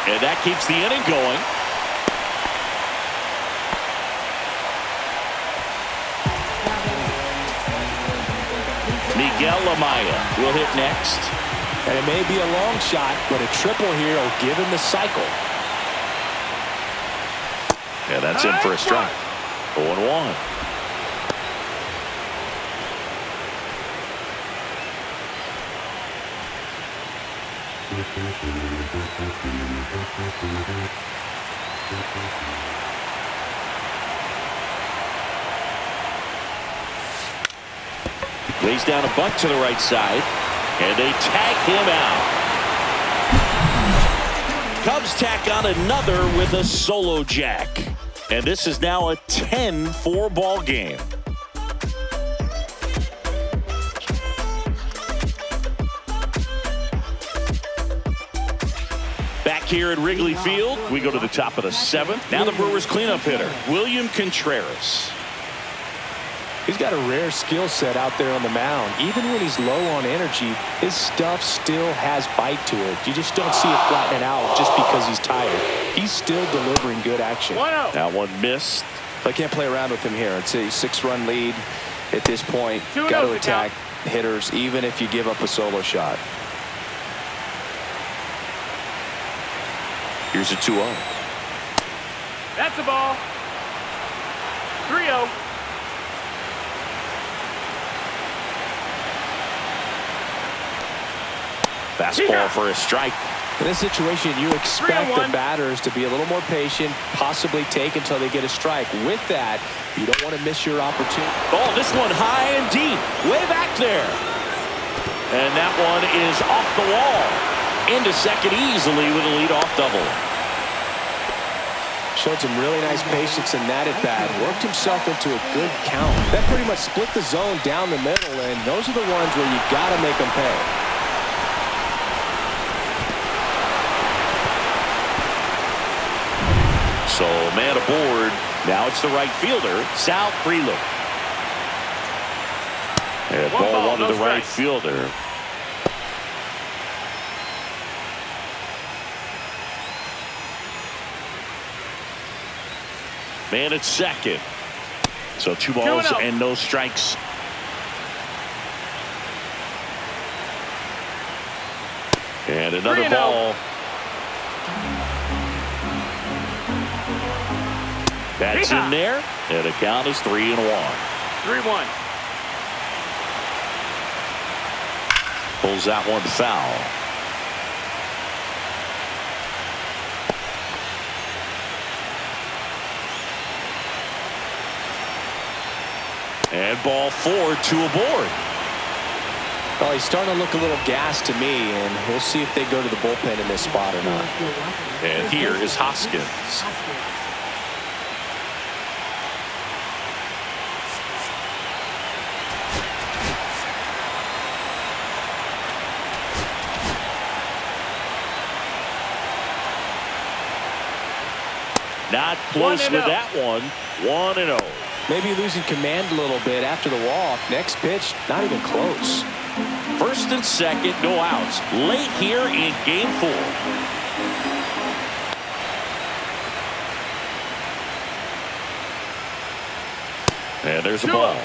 And that keeps the inning going. Miguel Amaya will hit next. And it may be a long shot, but a triple here will give him the cycle. Yeah, that's in for a strike. 0-1. Lays down a bunt to the right side, and they tag him out. Cubs tack on another with a solo jack, and this is now a 10-4 ball game. Back here at Wrigley Field. We go to the top of the 7th. Now the Brewers cleanup hitter, William Contreras. He's got a rare skill set out there on the mound. Even when he's low on energy, his stuff still has bite to it. You just don't see it flattening out just because he's tired. He's still delivering good action. That one missed. I can't play around with him here. It's a 6-run lead at this point. 2-0 Got to attack hitters even if you give up a solo shot. Here's a 2-0. That's the ball. 3-0. Fastball for a strike. In this situation, you expect the batters to be a little more patient, possibly take until they get a strike. With that, you don't want to miss your opportunity. Oh, this one high and deep, way back there. And that one is off the wall. Into second easily with a leadoff double. Showed some really nice patience in that at-bat. Worked himself into a good count. That pretty much split the zone down the middle, and those are the ones where you got to make them pay. So man aboard. Now it's the right fielder, Sal Freeland. And ball one to the right fielder. Man at second. So 2 balls and no strikes. And another ball. That's in there, and the count is 3-1. 3-1. Pulls that one foul. And ball 4, 2 aboard. Well, he's starting to look a little gassed to me, and we'll see if they go to the bullpen in this spot or not. And here is Hoskins. Not close with that one. 1-0. Maybe losing command a little bit after the walk. Next pitch, not even close. First and second, no outs. Late here in game 4. And there's a ball.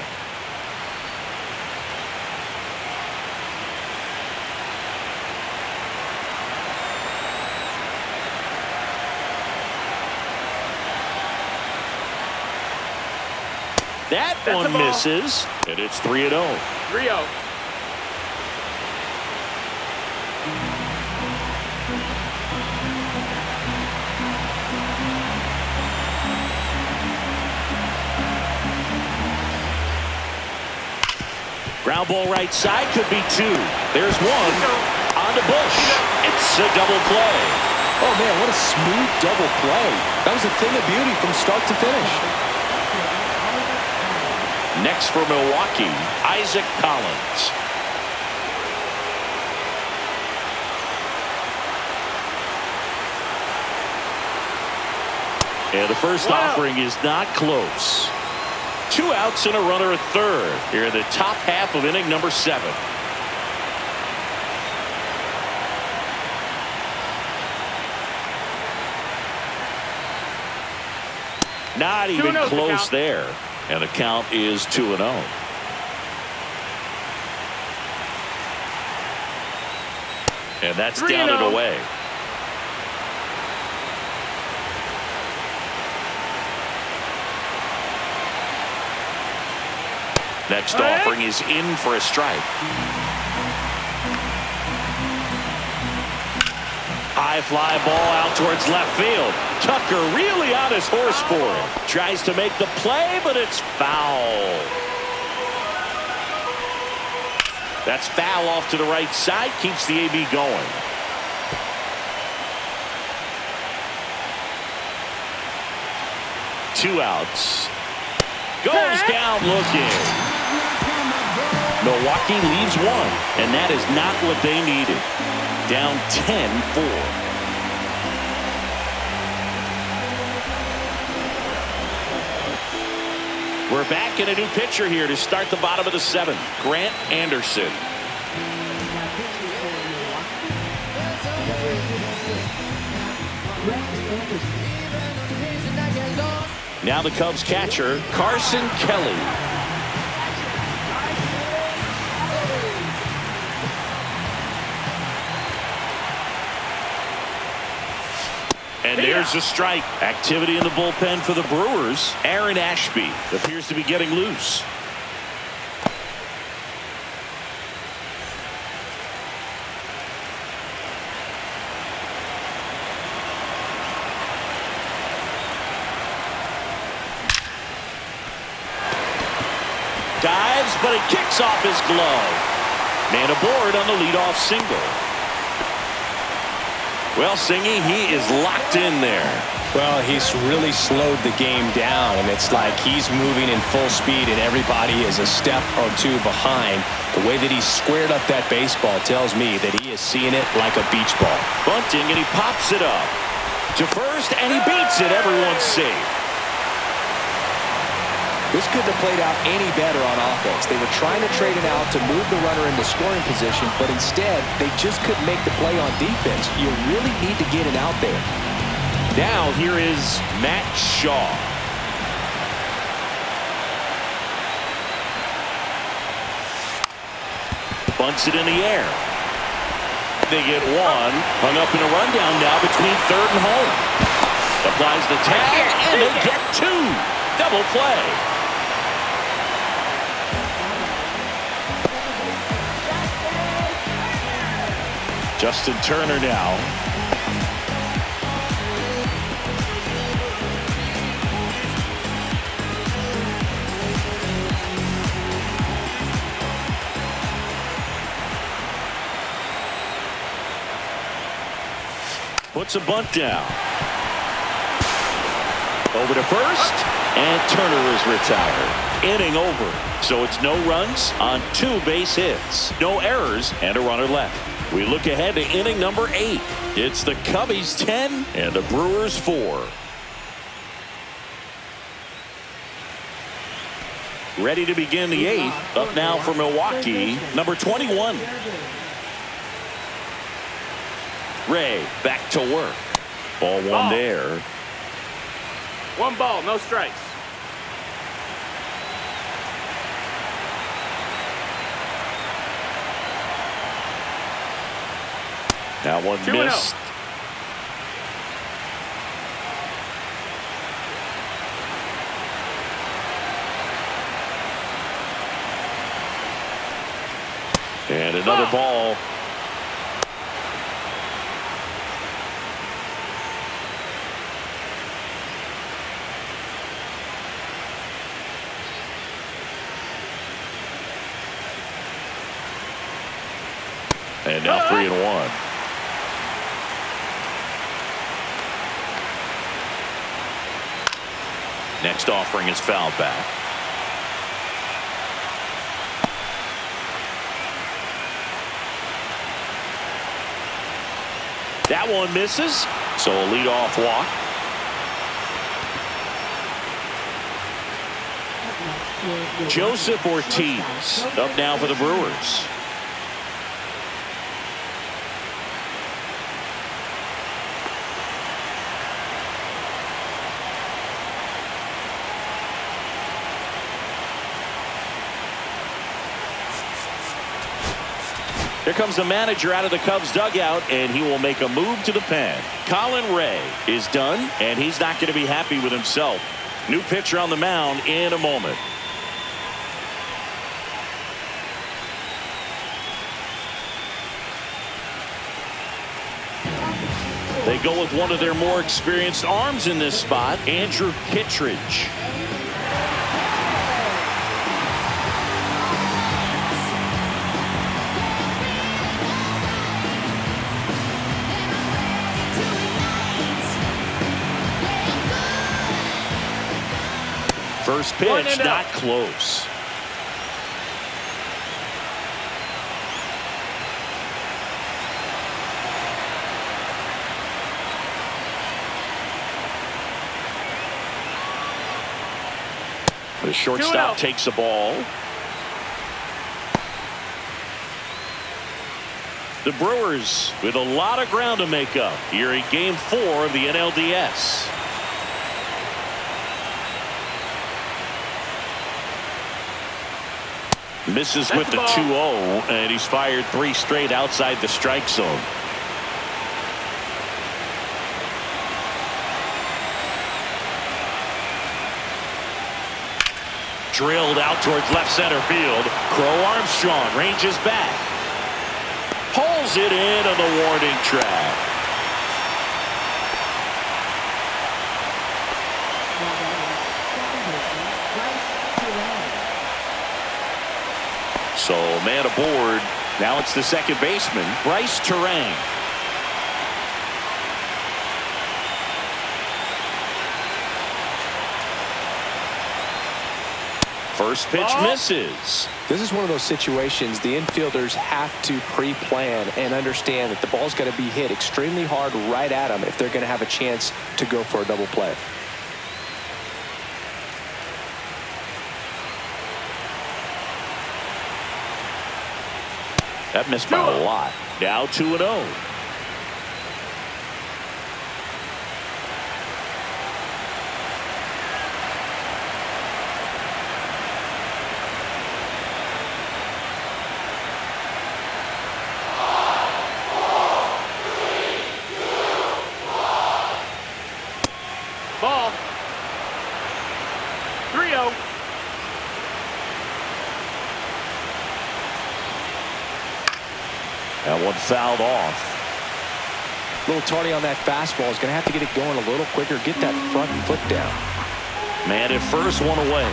That one misses, and it's 3-0. 3-0. Ground ball right side, could be 2. There's one on the Bush. It's a double play. Oh man, what a smooth double play. That was a thing of beauty from start to finish. Next for Milwaukee, Isaac Collins. And the first offering is not close. 2 outs and a runner at third here in the top half of inning number 7. Not even close there. And the count is 2-0. And that's down and away. Next offering is in for a strike. High fly ball out towards left field. Tucker really on his horse for it. Tries to make the play, but it's foul. That's foul off to the right side. Keeps the AB going. Two outs. Goes down looking. Milwaukee leaves one, and that is not what they needed. Down 10-4. We're back in a new pitcher here to start the bottom of the 7th. Grant Anderson. Now pitching for Milwaukee. Number 86, Grant Anderson. Now the Cubs catcher, Carson Kelly. And there's the strike. Activity in the bullpen for the Brewers. Aaron Ashby appears to be getting loose. Dives, but it kicks off his glove. Man aboard on the leadoff single. Well, Singy, he is locked in there. Well, he's really slowed the game down, and it's like he's moving in full speed, and everybody is a step or two behind. The way that he squared up that baseball tells me that he is seeing it like a beach ball. Bunting, and he pops it up to first, and he beats it. Everyone's safe. This couldn't have played out any better on offense. They were trying to trade it out to move the runner into scoring position, but instead, they just couldn't make the play on defense. You really need to get it out there. Now, here is Matt Shaw. Bunts it in the air. They get one. Hung up in a rundown now between third and home. Applies the tag, and they get two. Double play. Justin Turner now. Puts a bunt down. Over to first, and Turner is retired. Inning over. So it's no runs on 2 base hits. No errors, and a runner left. We look ahead to inning number 8. It's the Cubbies 10 and the Brewers 4. Ready to begin the 8th. Up now for Milwaukee, number 21. Rea back to work. Ball 1 there. 1 ball, no strikes. Now one 2-0. missed. And another ball. And now 3-1. Next offering is fouled back. That one misses, so a leadoff walk. Joseph Ortiz up now for the Brewers. Here comes the manager out of the Cubs dugout, and he will make a move to the pen. Colin Rea is done, and he's not going to be happy with himself. New pitcher on the mound in a moment. They go with one of their more experienced arms in this spot, Andrew Kittredge. First pitch, not close. The shortstop takes the ball. The Brewers with a lot of ground to make up here in Game 4 of the NLDS. Misses with the 2-0, and he's fired 3 straight outside the strike zone. Drilled out towards left center field. Crow Armstrong ranges back. Pulls it in on the warning track. So man aboard. Now it's the second baseman, Bryce Terang. First pitch misses. This is one of those situations the infielders have to pre-plan and understand that the ball's got to be hit extremely hard right at them if they're going to have a chance to go for a double play. That missed by a lot. Now 2-0. Ball. 3-0. That one fouled off. A little tardy on that fastball. Is going to have to get it going a little quicker. Get that front foot down. Man at first, one away.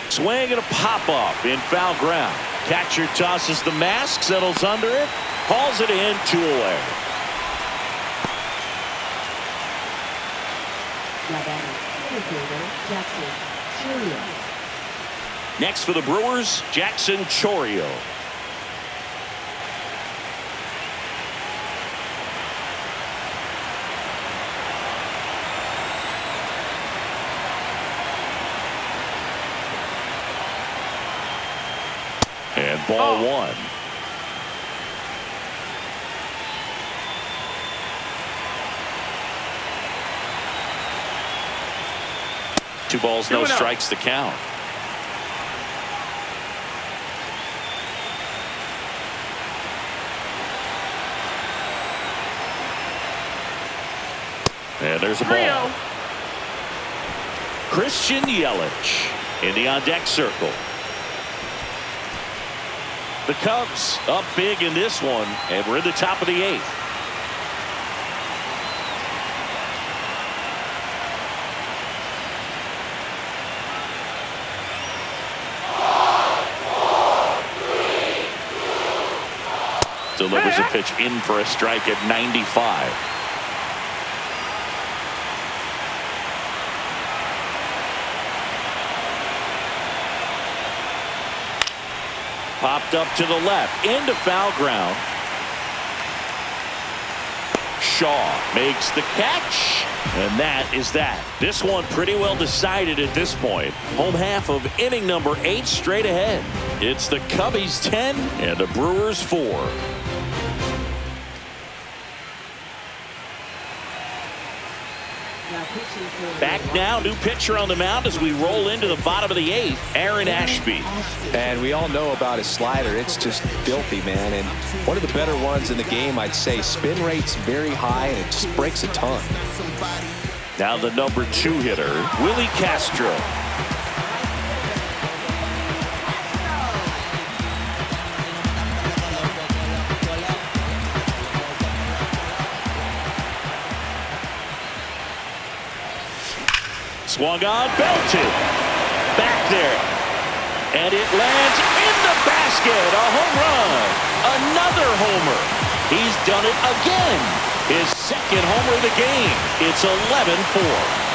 Swing and a pop-up in foul ground. Catcher tosses the mask, settles under it, hauls it in, 2 away. Next for the Brewers, Jackson Chourio. And ball 1. Two balls, no strikes, the count. And there's a ball. Christian Yelich in the on-deck circle. The Cubs up big in this one, and we're in the top of the 8th. Delivers a pitch in for a strike at 95. Popped up to the left into foul ground. Shaw makes the catch, and that is that. This one pretty well decided at this point. Home half of inning number 8 straight ahead. It's the Cubbies 10 and the Brewers 4. Back now, new pitcher on the mound as we roll into the bottom of the 8th, Aaron Ashby. And we all know about his slider. It's just filthy, man. And one of the better ones in the game, I'd say. Spin rate's very high, and it just breaks a ton. Now the number 2 hitter, Willie Castro. Swung on, belted. Back there. And it lands in the basket. A home run. Another homer. He's done it again. His second homer of the game. It's 11-4.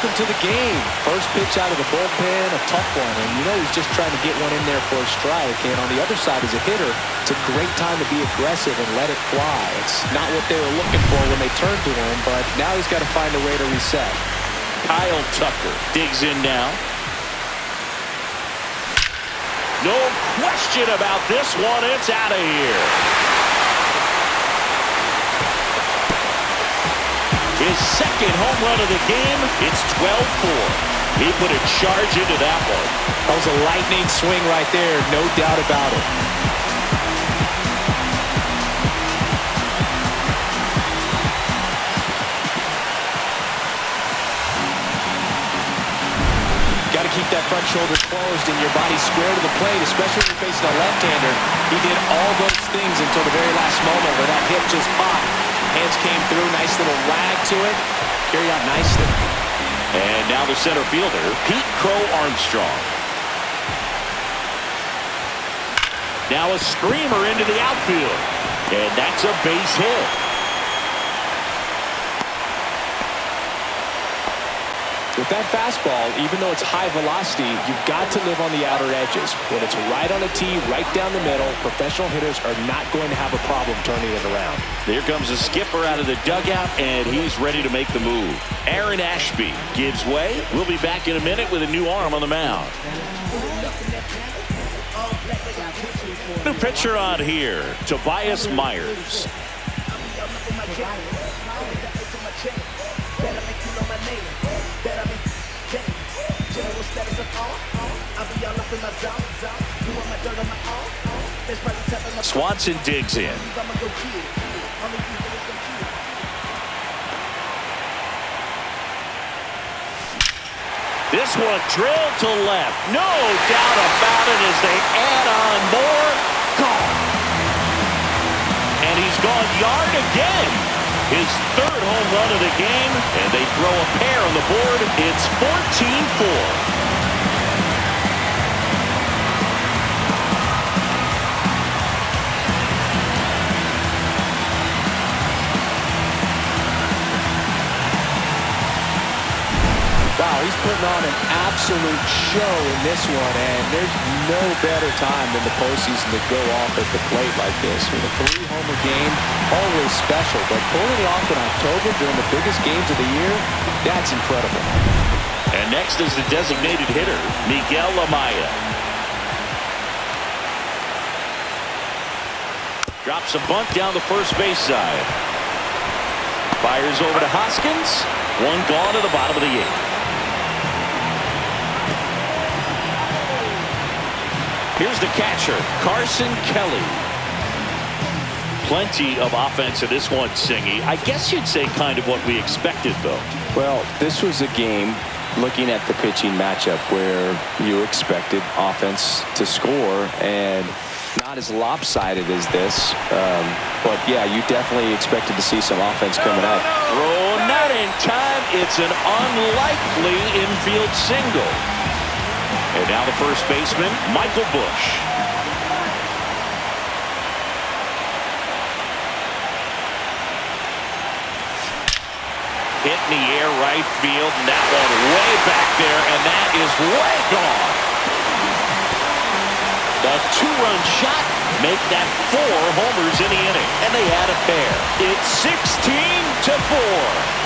welcome to the game. First pitch out of the bullpen, a tough one. And you know he's just trying to get one in there for a strike. And on the other side as a hitter, it's a great time to be aggressive and let it fly. It's not what they were looking for when they turned to him, but now he's got to find a way to reset. Kyle Tucker digs in now. No question about this one. It's out of here. His second home run of the game. It's 12-4. He put a charge into that one. That was a lightning swing right there, no doubt about it. Got to keep that front shoulder closed and your body square to the plate, especially when you're facing a left-hander. He did all those things until the very last moment where that hit just popped. Hands came through, nice little wag to it. Carry out nicely. And now the center fielder, Pete Crow Armstrong. Now a screamer into the outfield. And that's a base hit. With that fastball, even though it's high velocity, you've got to live on the outer edges. When it's right on a tee, right down the middle, professional hitters are not going to have a problem turning it around. Here comes the skipper out of the dugout, and he's ready to make the move. Aaron Ashby gives way. We'll be back in a minute with a new arm on the mound. New pitcher on here, Tobias Myers. Swanson digs in. This one drilled to left. No doubt about it as they add on more. Gone. And he's gone yard again. His third home run of the game. And they throw a pair on the board. It's 14-4. Wow, he's putting on an absolute show in this one, and there's no better time than the postseason to go off at the plate like this. With a 3-homer game, always special, but pulling it off in October during the biggest games of the year, that's incredible. And next is the designated hitter, Miguel Amaya. Drops a bunt down the first base side. Fires over to Hoskins. One gone to the bottom of the 8th. Here's the catcher, Carson Kelly. Plenty of offense in this one, Singy. I guess you'd say kind of what we expected, though. Well, this was a game, looking at the pitching matchup, where you expected offense to score, and not as lopsided as this. But, yeah, you definitely expected to see some offense coming out. Throw not in time. It's an unlikely infield single. And now the first baseman, Michael Bush. Hit in the air right field, and that one way back there, and that is way gone. The 2-run shot make that 4 homers in the inning, and they add a pair. It's 16-4.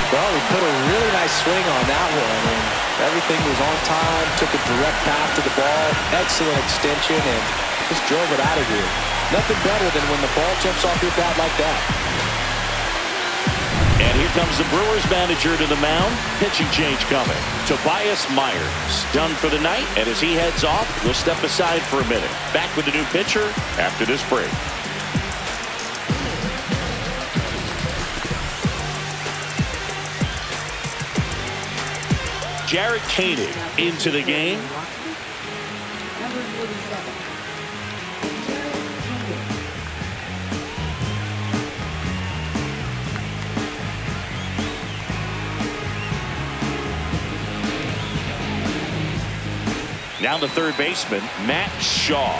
Well, he put a really nice swing on that one, and everything was on time, took a direct path to the ball, excellent extension, and just drove it out of here. Nothing better than when the ball jumps off your bat like that. And here comes the Brewers manager to the mound. Pitching change coming. Tobias Myers done for the night, and as he heads off, we'll step aside for a minute. Back with the new pitcher after this break. Jarrett Koenig into the game. Number 47. Now the third baseman, Matt Shaw.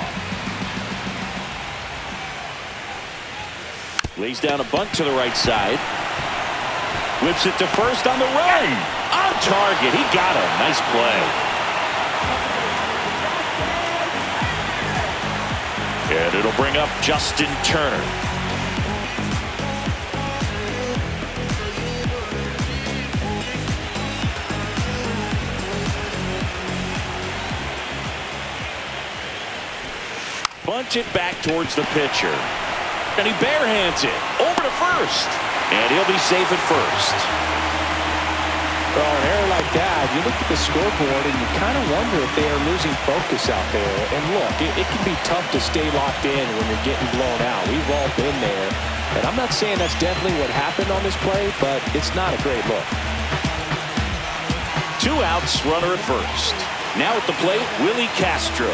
Lays down a bunt to the right side. Whips it to first on the run. On target. He got him. Nice play. And it'll bring up Justin Turner. Bunts it back towards the pitcher. And he barehands it over to first. And he'll be safe at first. Well, an error like that, you look at the scoreboard and you kind of wonder if they are losing focus out there. And look, it can be tough to stay locked in when you're getting blown out. We've all been there. And I'm not saying that's definitely what happened on this play, but it's not a great look. 2 outs, runner at first. Now at the plate, Willie Castro.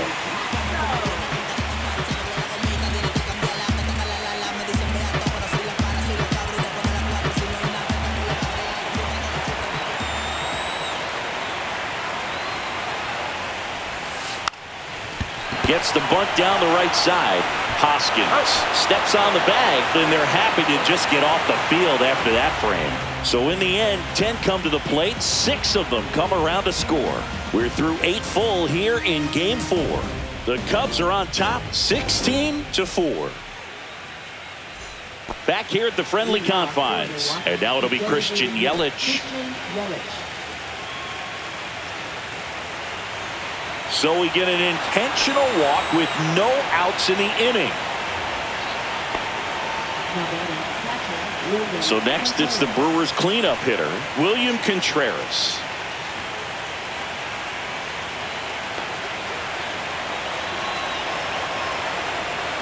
Gets the bunt down the right side. Hoskins steps on the bag, and they're happy to just get off the field after that frame. So in the end, 10 come to the plate. 6 of them come around to score. We're through 8 full here in Game 4. The Cubs are on top, 16-4. Back here at the friendly confines. And now it'll be Christian Yelich. So we get an intentional walk with no outs in the inning. So next it's the Brewers cleanup hitter, William Contreras.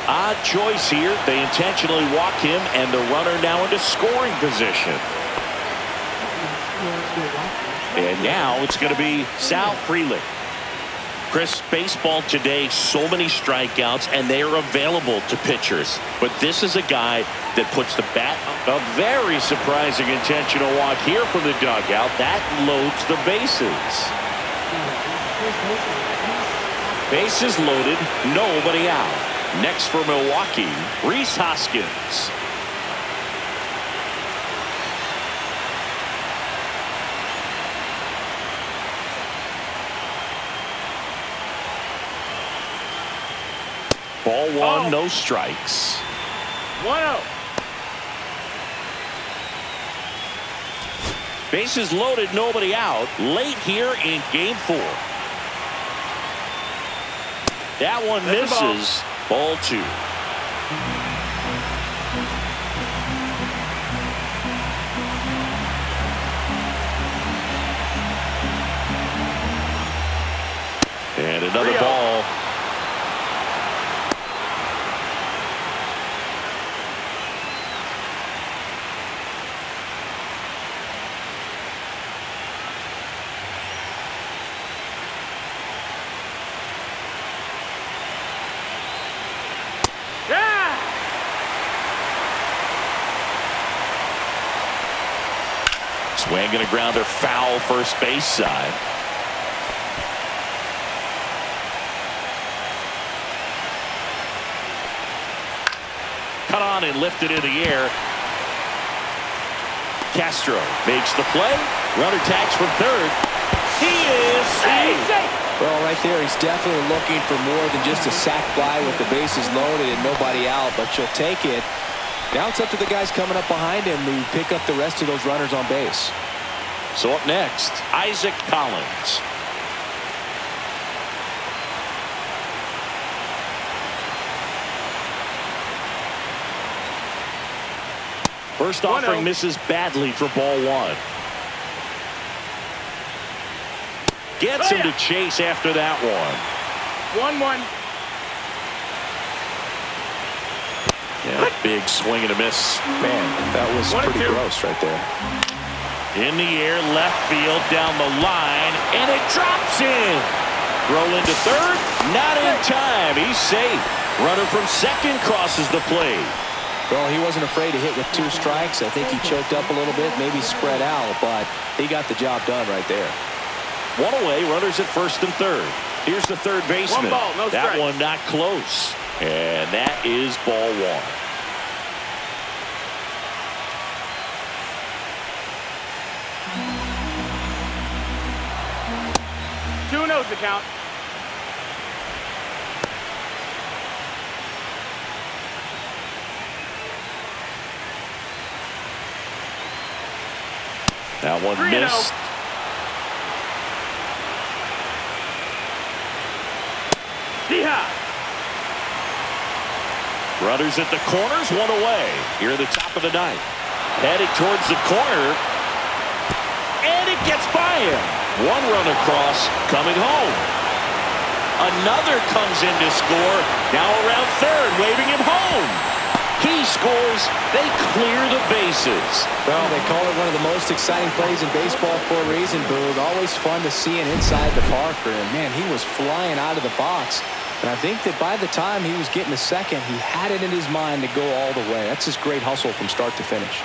Odd choice here. They intentionally walk him, and the runner now into scoring position. And now it's going to be Sal Frelick. Chris, baseball today, so many strikeouts, and they are available to pitchers. But this is a guy that puts the bat up. A very surprising intentional walk here from the dugout. That loads the bases. Bases loaded, nobody out. Next for Milwaukee, Rhys Hoskins. Ball 1, no strikes. 1-0. Bases loaded, nobody out. Late here in Game 4. That one misses. Ball 2. And another ball. Swinging a grounder foul first base side. Cut on and lifted in the air. Castro makes the play. Runner tags from third. He is safe. Well, right there, he's definitely looking for more than just a sac fly with the bases loaded and nobody out, but you'll take it. Now it's up to the guys coming up behind him to pick up the rest of those runners on base. So up next, Isaac Collins. First offering misses badly for ball 1. Gets him to chase after that one. 1-1. Yeah, big swing and a miss. Man, that was pretty gross right there. In the air, left field, down the line, and it drops in. Throw into third, not in time. He's safe. Runner from second crosses the plate. Well, he wasn't afraid to hit with 2 strikes. I think he choked up a little bit, maybe spread out, but he got the job done right there. 1 away, runners at first and third. Here's the third baseman. One ball, no that strike. one not close. And that is ball one. Two no's the count. That one 3-0. missed. Runners at the corners, one away. Here at the top of the ninth. Headed towards the corner. And it gets by him. One run across, coming home. Another comes in to score. Now around third, waving him home. He scores. They clear the bases. Well, they call it one of the most exciting plays in baseball for a reason, Boog. Always fun to see it inside the Parker. And, man, he was flying out of the box. And I think that by the time he was getting a second, he had it in his mind to go all the way. That's just great hustle from start to finish.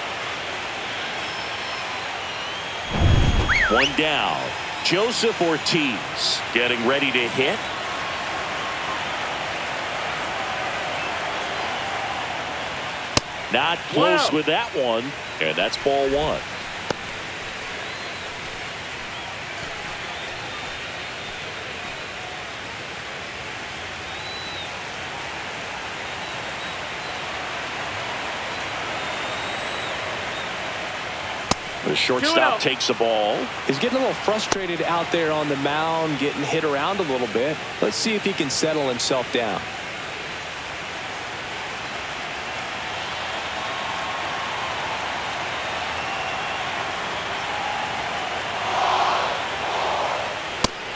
One down. Joseph Ortiz getting ready to hit. Not close with that one. And that's ball one. The shortstop takes the ball. He's getting a little frustrated out there on the mound, getting hit around a little bit. Let's see if he can settle himself down.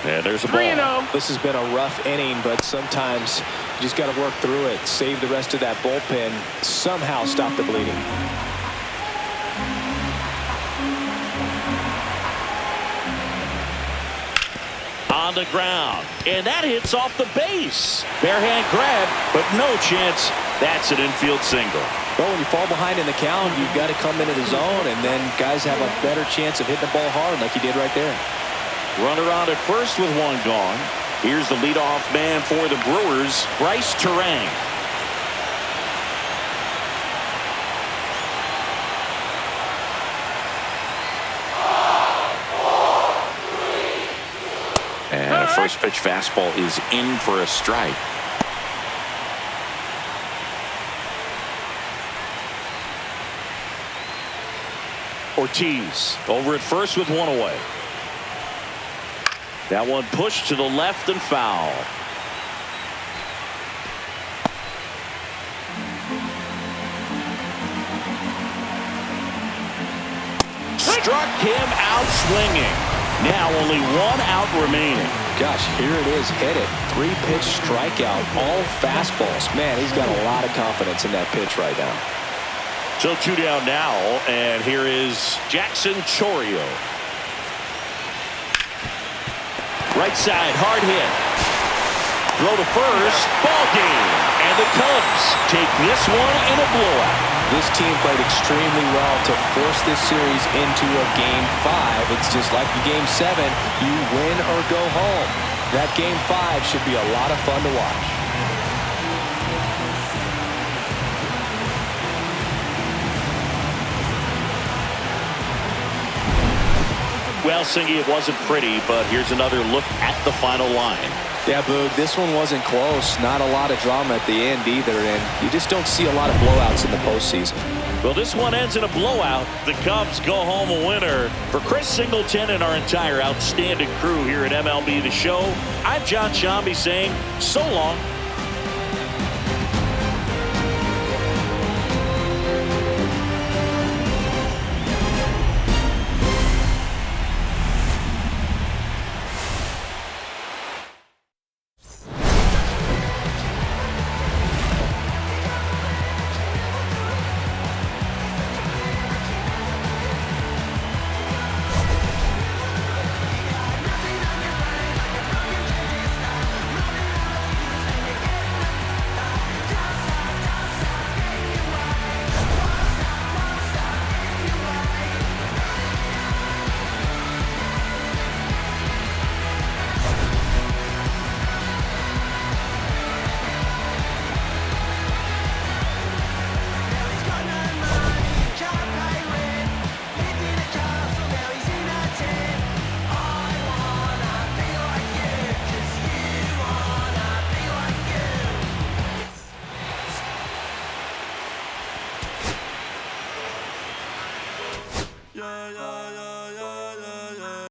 And there's a ball. This has been a rough inning, but sometimes you just got to work through it. Save the rest of that bullpen. Somehow stop the bleeding. On the ground, and that hits off the base. Barehand grab, but no chance. That's an infield single. Well, when you fall behind in the count, you've got to come into the zone, and then guys have a better chance of hitting the ball hard like you did right there. Runner on at first with one gone. Here's the leadoff man for the Brewers, Bryce Terang. And a first pitch fastball is in for a strike. Ortiz over at first with one away. That one pushed to the left and foul. Struck him out swinging. Now only one out remaining. Gosh, here it is. Hit it. 3-pitch strikeout. All fastballs. Man, he's got a lot of confidence in that pitch right now. So 2 down now, and here is Jackson Chourio. Right side, hard hit. Throw to first, ball game. And the Cubs take this one in a blowout. This team played extremely well to force this series into a Game 5. It's just like the Game 7. You win or go home. That Game 5 should be a lot of fun to watch. Well, Singy, it wasn't pretty, but here's another look at the final line. Yeah, Boog, this one wasn't close. Not a lot of drama at the end either, and you just don't see a lot of blowouts in the postseason. Well, this one ends in a blowout. The Cubs go home a winner. For Chris Singleton and our entire outstanding crew here at MLB The Show, I'm John Shambi saying so long